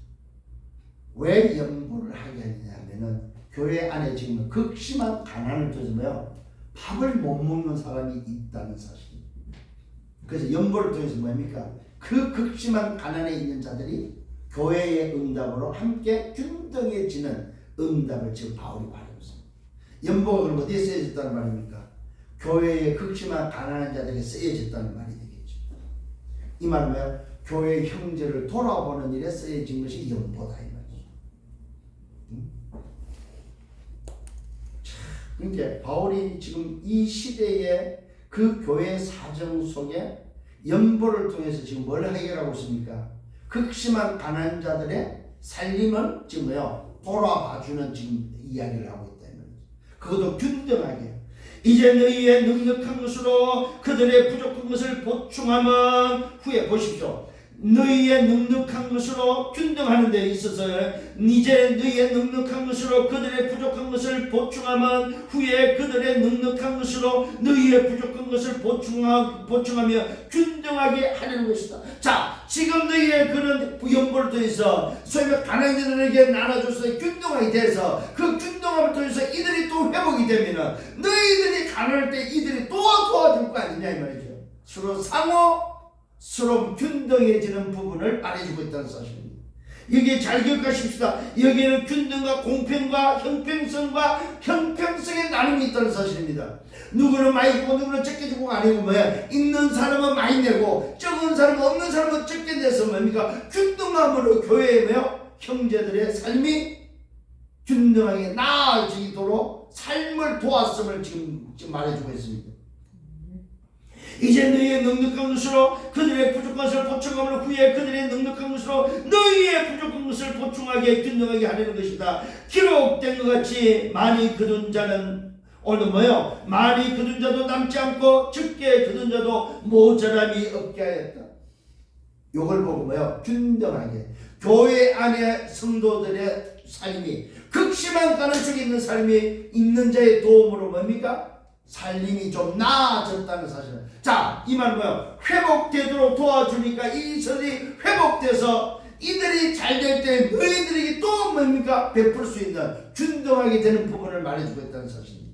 왜 연보를 하게 하느냐면은 교회 안에 지금 극심한 가난을 통해서 밥을 못 먹는 사람이 있다는 사실입니다. 그래서 연보를 통해서 뭡니까? 그 극심한 가난에 있는 자들이 교회의 응답으로 함께 균등해지는 응답을 지금 바울이 말하고 있습니다. 연보가 그럼 어디에 쓰여졌다는 말입니까? 교회의 극심한 가난한 자들에게 쓰여졌다는 말이 되겠죠. 이 말은 뭐예요? 교회의 형제를 돌아보는 일에 쓰여진 것이 연보다 이 말이죠. 그러니까 바울이 지금 이 시대의 그 교회 사정 속에 연보를 통해서 지금 뭘 해결하고 있습니까? 극심한 가난한 자들의 살림을 지금 돌아봐주는 지금 이야기를 하고 있다. 그것도 균등하게. 이제 너희의 넉넉한 것으로 그들의 부족한 것을 보충하면 후에 보십시오. 너희의 넉넉한 것으로 균등하는 데 있어서 이제 너희의 넉넉한 것으로 그들의 부족한 것을 보충하면 후에 그들의 넉넉한 것으로 너희의 부족한 것을 보충하며 균등하게 하려는 것이다. 자, 지금 너희의 그런 연보를 통해서 소위 가난한 자들에게 나눠줘서 균등하게 돼서 그 균등함을 통해서 이들이 또 회복이 되면은 너희들이 가난할 때 이들이 또 도와줄 거 아니냐 이 말이죠. 서로 균등해지는 부분을 말해주고 있다는 사실입니다. 여기에 잘 기억하십시다. 여기에는 균등과 공평과 형평성의 나눔이 있다는 사실입니다. 누구는 많이 주고 누구는 적게 주고가 아니고 뭐야, 있는 사람은 많이 내고 적은 사람은 없는 사람은 적게 내서 뭡니까, 균등함으로 교회에 뭐요, 형제들의 삶이 균등하게 나아지도록 삶을 도왔음을 지금 말해주고 있습니다. 이제 너희의 넉넉한 것으로 그들의 부족한 것을 보충함으로 후에 그들의 넉넉한 것으로 너희의 부족한 것을 보충하게 균등하게 하려는 것이다. 기록된 것 같이 많이 거둔 자는 오늘 뭐요? 많이 거둔 자도 남지 않고 적게 거둔 자도 모자람이 없게 하였다. 이걸 보고 뭐요? 균등하게 교회 안에 성도들의 삶이 극심한 가능성이 있는 삶이 있는 자의 도움으로 뭡니까? 살림이 좀 나아졌다는 사실. 자, 이 말은 뭐예요? 회복되도록 도와주니까 이들이 회복돼서 이들이 잘 될 때 너희들에게 또 뭡니까? 베풀 수 있는 균등하게 되는 부분을 말해주고 있다는 사실입니다.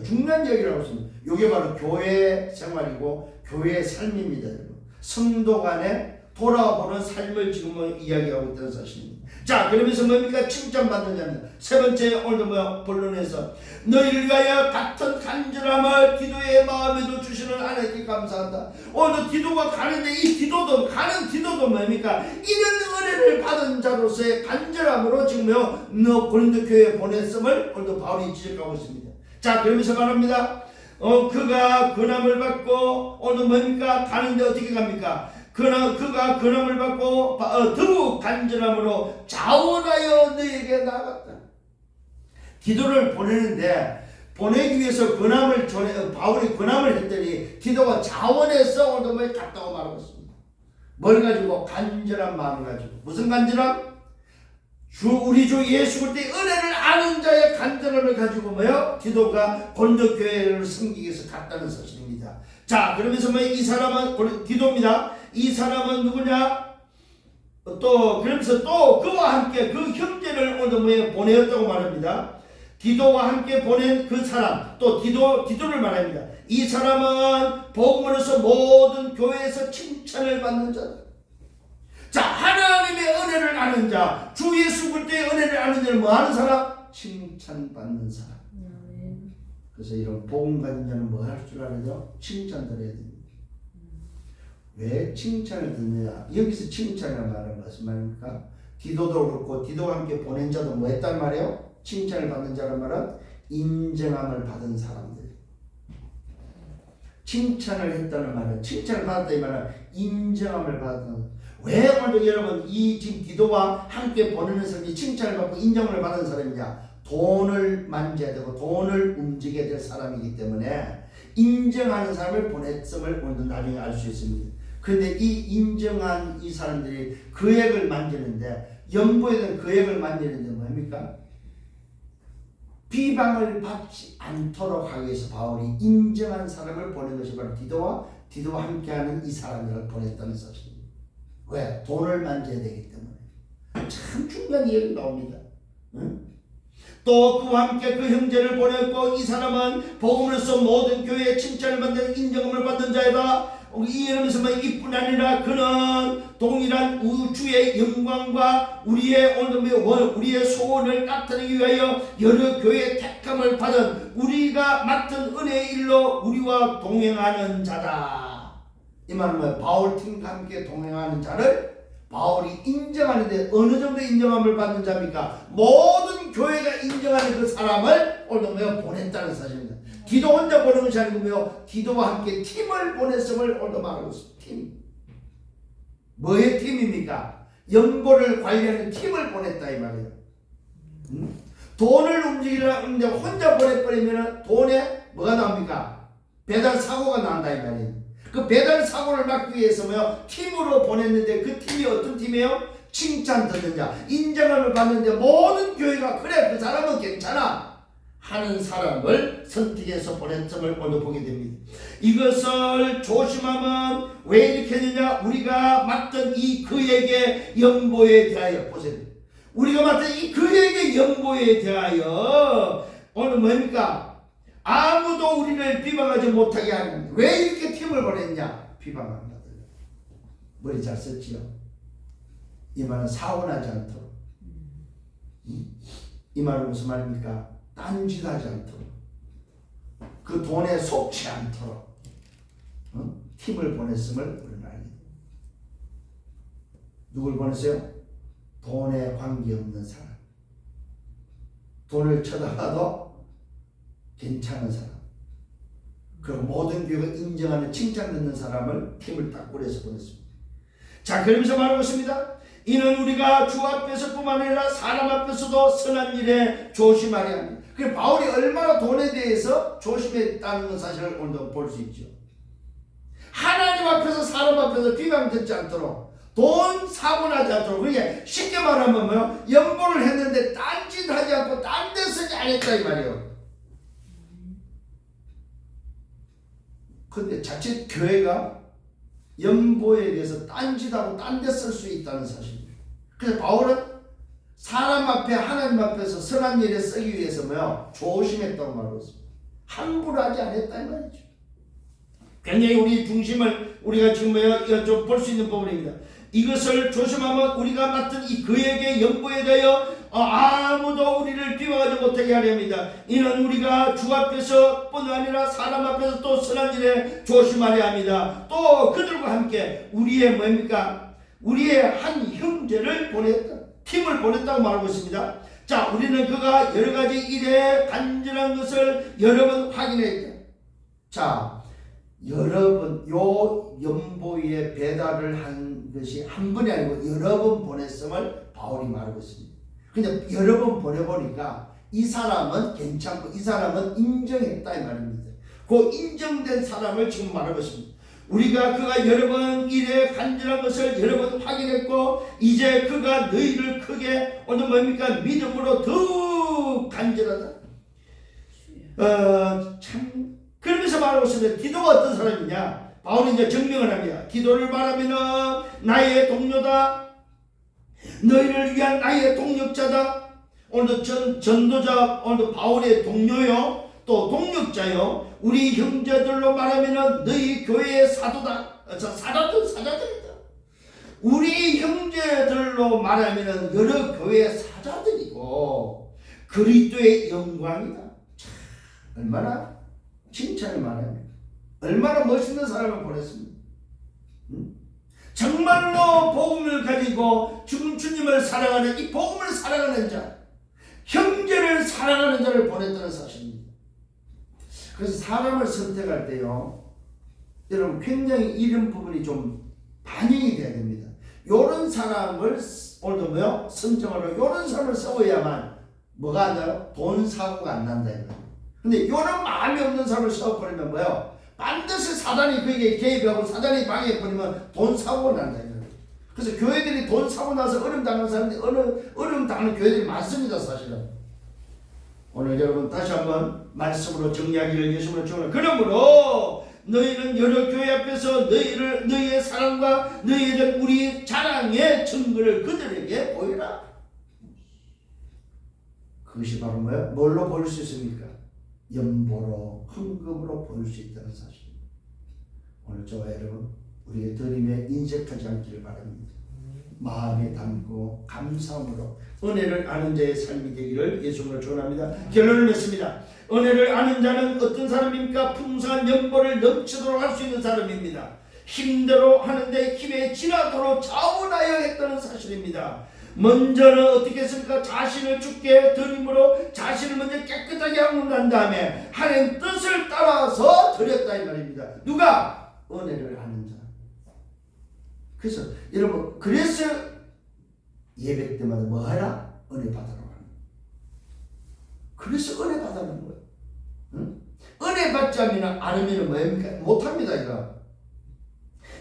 중요한 얘기라고 했습니다. 이게 바로 교회 생활이고 교회의 삶입니다. 여러분. 성도 간에 돌아보는 삶을 지금 이야기하고 있다는 사실입니다. 자, 그러면서 뭡니까? 칭찬받는 자입니다. 세 번째, 오늘도 뭐야? 본론에서 너희를 위하여 같은 간절함을 기도의 마음에도 주시는 하나님께 감사한다. 오늘 기도가 가는데 이 기도도 가는 기도도 뭡니까? 이런 은혜를 받은 자로서의 간절함으로 지금요 고린도 교회에 보냈음을 오늘도 바울이 지적하고 있습니다. 자, 그러면서 말합니다. 그가 근함을 받고 오늘 뭡니까? 가는데 어떻게 갑니까? 그가 근함을 받고 더욱 간절함으로 자원하여 너에게 나아갔다. 디도를 보내는데 보내기 위해서 바울이 근함을 했더니 디도가 자원해서 오늘 갔다고 말하고 있습니다. 뭘 가지고? 간절한 마음을 가지고. 무슨 간절함? 우리 주 예수 그리스도의 은혜를 아는 자의 간절함을 가지고 뭐요? 디도가 고린도 교회를 섬기기 위해서 갔다는 사실입니다. 자, 그러면서 이 사람은 디도입니다. 이 사람은 누구냐? 그러면서 또 그와 함께 그 형제를 오늘 보내었다고 말합니다. 디도와 함께 보낸 그 사람, 또 디도를 말합니다. 이 사람은 복음으로서 모든 교회에서 칭찬을 받는 자다. 자, 하나님의 은혜를 아는 자, 주 예수 그리스도의 은혜를 아는 자는 뭐 하는 사람? 칭찬받는 사람. 그래서 이런 복음 가진 자는 뭐 할 줄 알아요? 칭찬 드려야 됩니다. 왜 칭찬을 듣느냐? 여기서 칭찬이라는 말은 무슨 말입니까? 디도도 그렇고 디도와 함께 보낸 자도 뭐 했단 말이에요? 칭찬을 받는 자란 말은 인정함을 받은 사람들. 칭찬을 했다는 말은, 칭찬을 받았다 이 말은 인정함을 받는. 왜 오늘도 여러분 이 지금 디도와 함께 보내는 사람이 칭찬을 받고 인정을 받은 사람이냐? 돈을 만져야 되고 돈을 움직여야 될 사람이기 때문에 인정하는 사람을 보냈음을 오늘도 나중에 알 수 있습니다. 그런데 이 인정한 이 사람들이 거액을 만지는데, 연보에 대한 거액을 만지는데 뭡니까? 비방을 받지 않도록 하기 위해서 바울이 인정한 사람을 보낸 것이 바로 디도와 함께하는 이 사람들을 보냈다는 사실입니다. 왜? 돈을 만져야 되기 때문에. 참 중요한 이야기가 나옵니다. 응? 또 그와 함께 그 형제를 보냈고 이 사람은 복음으로서 모든 교회의 칭찬을 받는 인정함을 받는 자이다. 이러면서 이뿐 아니라 그는 동일한 우주의 영광과 우리의 소원을 나타내기 위하여 여러 교회의 택함을 받은 우리가 맡은 은혜의 일로 우리와 동행하는 자다. 이 말은 뭐예요? 바울팀과 함께 동행하는 자를 바울이 인정하는데 어느 정도 인정함을 받는 자입니까? 모든 교회가 인정하는 그 사람을 오늘 보냈다는 사실입니다. 디도 혼자 보는 것이 아니고요, 디도와 함께 팀을 보냈음을 오늘 말하고 있습니다. 팀. 뭐의 팀입니까? 연보를 관리하는 팀을 보냈다 이 말이에요. 돈을 움직이려는데 혼자 보내버리면 돈에 뭐가 나옵니까? 배달 사고가 난다 이 말이에요. 그 배달 사고를 막기 위해서 뭐요? 팀으로 보냈는데 그 팀이 어떤 팀이에요? 칭찬 듣는 자, 인정함을 받는데 모든 교회가 그래 그 사람은 괜찮아 하는 사람을 선택해서 보냈음을 오늘 보게 됩니다. 이것을 조심하면 왜 이렇게 했느냐? 우리가 맡은 이 그에게 연보에 대하여 보세요. 우리가 맡은 이 그에게 연보에 대하여 오늘 뭡니까? 아무도 우리를 비방하지 못하게 하는. 왜 이렇게 팀을 보냈냐? 비방한다. 머리 잘 썼지요. 이 말은 사고 나지 않도록. 이 말은 무슨 말입니까? 딴짓하지 않도록, 그 돈에 속지 않도록 팀을 보냈음을 우리는 알게 됩니다. 누굴 보냈어요? 돈에 관계없는 사람, 돈을 쳐다봐도 괜찮은 사람, 그리고 모든 교회가 인정하는 칭찬 듣는 사람을 팀을 딱 꾸려서 보냈습니다. 자, 그러면서 말하고 있습니다. 이는 우리가 주 앞에서뿐만 아니라 사람 앞에서도 선한 일에 조심하려 합니다. 그 바울이 얼마나 돈에 대해서 조심했다는 사실을 오늘 볼 수 있죠. 하나님 앞에서 사람 앞에서 비방 듣지 않도록, 돈 사고 나지 않도록. 그게 쉽게 말하면 뭐요? 연보를 했는데 딴짓하지 않고 딴 데 쓰지 않았다 이 말이에요. 근데 자칫 교회가 연보에 대해서 딴짓하고 딴 데 쓸 수 있다는 사실입니다. 그래서 바울은 사람 앞에 하나님 앞에서 선한 일에 쓰기 위해서 뭐요? 조심했다고 말하고 있습니다. 함부로 하지 않았다 이 말이죠. 굉장히 우리 중심을 우리가 지금 뭐요? 좀 볼 수 있는 부분입니다. 이것을 조심하면 우리가 맡은 이 그에게 연보에 대하여 아무도 우리를 비방하지 못하게 하려 합니다. 이는 우리가 주 앞에서 뿐 아니라 사람 앞에서 또 선한 일에 조심하려 합니다. 또 그들과 함께 우리의 뭡니까? 우리의 한 형제를 보냈다. 팀을 보냈다고 말하고 있습니다. 자, 우리는 그가 여러 가지 일에 간절한 것을 여러 번 확인했다. 자, 여러분 요 연보에 배달을 한 것이 한 번이 아니고 여러 번 보냈음을 바울이 말하고 있습니다. 근데 여러 번 보내보니까 이 사람은 괜찮고 이 사람은 인정했다 이 말입니다. 그 인정된 사람을 지금 말하고 있습니다. 우리가 그가 여러 번 일에 간절한 것을 여러 번 확인했고 이제 그가 너희를 크게 오늘 뭡니까? 믿음으로 더욱 간절하다. 참 그러면서 말하고 있습니다. 디도가 어떤 사람이냐? 바울이 이제 증명을 합니다. 디도를 말하면은 나의 동료다. 너희를 위한 나의 동력자다. 오늘도 전도자, 오늘도 바울의 동료요. 또 동력자요. 우리 형제들로 말하면은 너희 교회의 사도다. 사자들이다. 우리 형제들로 말하면은 여러 교회의 사자들이고 그리스도의 영광이다. 참, 얼마나 칭찬을 말합니다. 얼마나 멋있는 사람을 보냈습니다. 정말로 복음을 가지고 죽은 주님을 사랑하는 이 복음을 사랑하는 자, 형제를 사랑하는 자를 보냈다는 사실입니다. 그래서 사람을 선택할 때요, 여러분 굉장히 이런 부분이 좀 반영이 돼야 됩니다. 요런 사람을 오늘도 뭐요? 선정하러 요런 사람을 써야만 뭐가 안 나요? 돈 사고가 안 난다 이거예요. 근데 요런 마음이 없는 사람을 써버리면 뭐요? 반드시 사단이 그에게 개입하고 사단이 방해해버리면 돈 사고가 난다 이거예요. 그래서 교회들이 돈 사고 나서 어려움 당하는 사람들이 어려움 당하는 교회들이 많습니다 사실은. 오늘 여러분 다시 한번 말씀으로 정리하기를 예수님으로 축원합니다. 그러므로 너희는 여러 교회 앞에서 너희의 사랑과 너희에 대한 우리 자랑의 증거를 그들에게 보이라. 그것이 바로 뭐예요? 뭘로 보일 수 있습니까? 연보로 헌금으로 보일 수 있다는 사실입니다. 오늘 저와 여러분 우리의 드림에 인색하지 않기를 바랍니다. 마음에 담고 감사함으로 은혜를 아는 자의 삶이 되기를 예수님으로 축원합니다. 결론을 냈습니다. 은혜를 아는 자는 어떤 사람입니까? 풍성한 연보를 넘치도록 할 수 있는 사람입니다. 힘대로 하는데 힘에 지나도록 자원하여 했다는 사실입니다. 먼저는 어떻게 했습니까? 자신을 주께 드림으로 자신을 먼저 깨끗하게 하고 난 다음에 하나님 뜻을 따라서 드렸다 이 말입니다. 누가? 은혜를 아는 자. 그래서 여러분 그래서 예배 때마다 뭐 하라? 은혜 받으러 가는 거예요. 그래서 은혜 받으는 거예요. 응? 은혜 받지 않으면 뭡니까? 못합니다 이거.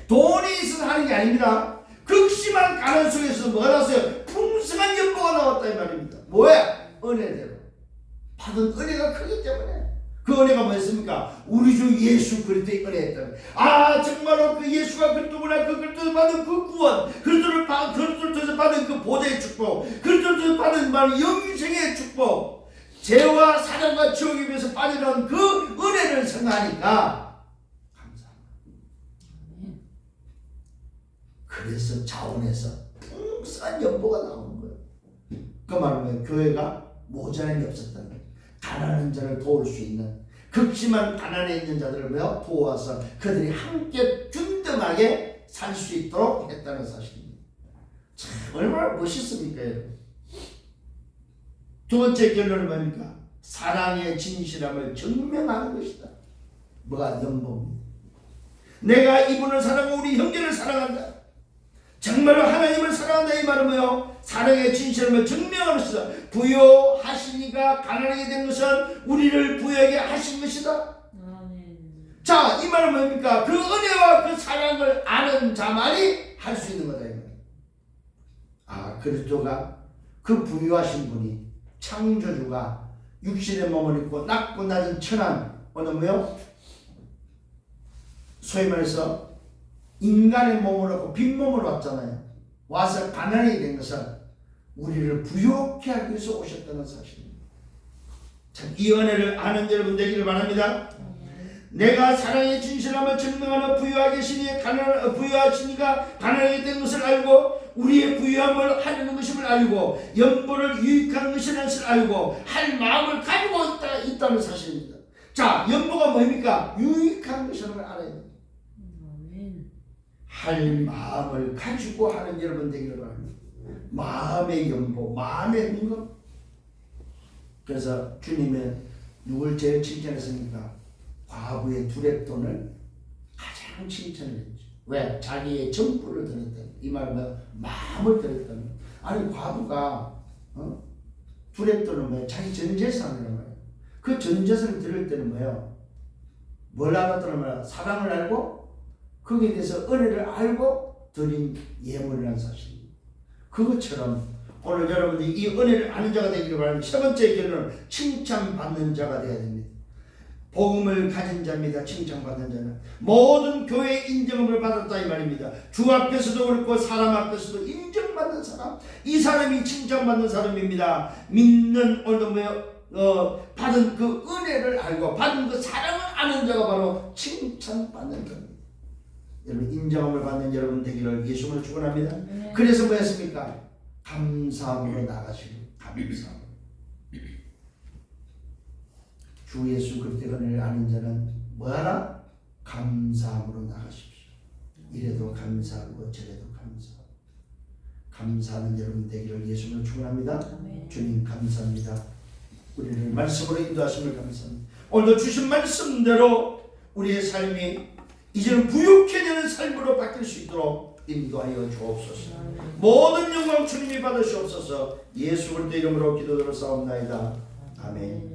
돈이 있어서 하는 게 아닙니다. 극심한 가난 속에서 뭐가 나왔어요? 풍성한 연보가 나왔다 이 말입니다. 뭐야? 은혜대로 받은 은혜가 크기 때문에. 그 은혜가 뭐였습니까? 우리 주 예수 그리스도의 은혜였다. 정말로 그 예수가 그리스도구나. 그 그리스도를 받은 그 구원, 그리스도를 통해서 받은 그 보좌의 축복, 그리스도를 통해서 받은 영생의 축복, 죄와 사랑과 지옥에 비해서 빠져나온 그 은혜를 생각하니까 감사합니다. 그래서 자원에서 풍성한 연보가 나오는 거예요. 그 말은 교회가 모자란 게 없었다는 거예요. 가난한 자를 도울 수 있는, 극심한 가난에 있는 자들을 도와서 그들이 함께 균등하게 살 수 있도록 했다는 사실입니다. 참 얼마나 멋있습니까 여러분. 두 번째 결론은 뭡니까? 사랑의 진실함을 증명하는 것이다. 뭐가? 연봉입니다. 내가 이분을 사랑하고 우리 형제를 사랑한다. 정말로 하나님을 사랑한다 이 말은 뭐요? 사랑의 진실함을 증명하는 것이다. 부요하시니가 가난하게 된 것은 우리를 부유하게 하신 것이다. 자, 이 말은 뭡니까? 그 은혜와 그 사랑을 아는 자만이 할 수 있는 거다 이 말. 그리스도가 그 부유하신 분이 창조주가 육신의 몸을 입고 낮고 낮은 천한 어느 뭐요? 소위 말해서 인간의 몸을 얻고 빈몸으로 왔잖아요. 와서 가난하게 된 것은 우리를 부유케 하기 위해서 오셨다는 사실입니다. 참, 이 은혜를 아는 여러분 되기를 바랍니다. 내가 사랑의 진실함을 증명하는 부유하시니가 가난하게 된 것을 알고 우리의 부유함을 하려는 것임을 알고 연보를 유익한 것이라는 것을 알고 할 마음을 가지고 있다는 사실입니다. 자, 연보가 뭡니까? 유익한 것이라는 걸 알아야 됩니다. 할 마음을 가지고 하는 여러분 되기를 바랍니다. 마음의 연보, 마음의 흥금. 그래서 주님은 누굴 제일 칭찬했습니까? 과부의 두렙돈을 가장 칭찬을 했죠. 왜? 자기의 전부를 드렸다는, 이 말은 마음을 드렸다는. 아니 과부가 두렙돈은 뭐예요? 자기 전 재산이란 말이에요. 그 전 재산을 드릴 때는 뭐예요? 뭘 알았다는 말이에요? 사랑을 알고 거기에 대해서 은혜를 알고 드린 예물이라는 사실입니다. 그것처럼 오늘 여러분들이 이 은혜를 아는 자가 되기를 바랍니다. 세 번째 결론은 칭찬받는 자가 되어야 됩니다. 복음을 가진 자입니다. 칭찬받는 자는 모든 교회의 인정을 받았다 이 말입니다. 주 앞에서도 그렇고 사람 앞에서도 인정받는 사람, 이 사람이 칭찬받는 사람입니다. 믿는 받은 그 은혜를 알고 받은 그 사랑을 아는 자가 바로 칭찬받는 자입니다. 여러분 인정함을 받는 여러분 되기를 예수님으로 축원합니다. 그래서 뭐였습니까? 감사함으로 나가시고 감사함. 주 예수 그리스도의 은혜를 아는 자는 뭐하라? 감사함으로 나가십시오. 이래도 감사하고 저래도 감사하고. 감사하는 여러분 되기를 예수님으로 축원합니다. 주님 감사합니다. 우리를 말씀으로 인도하심을 감사합니다. 오늘도 주신 말씀대로 우리의 삶이 이제는 부유케 되는 삶으로 바뀔 수 있도록 인도하여 주옵소서. 모든 영광 주님이 받으시옵소서. 예수 그리스도 이름으로 기도드려 싸움나이다. 아멘.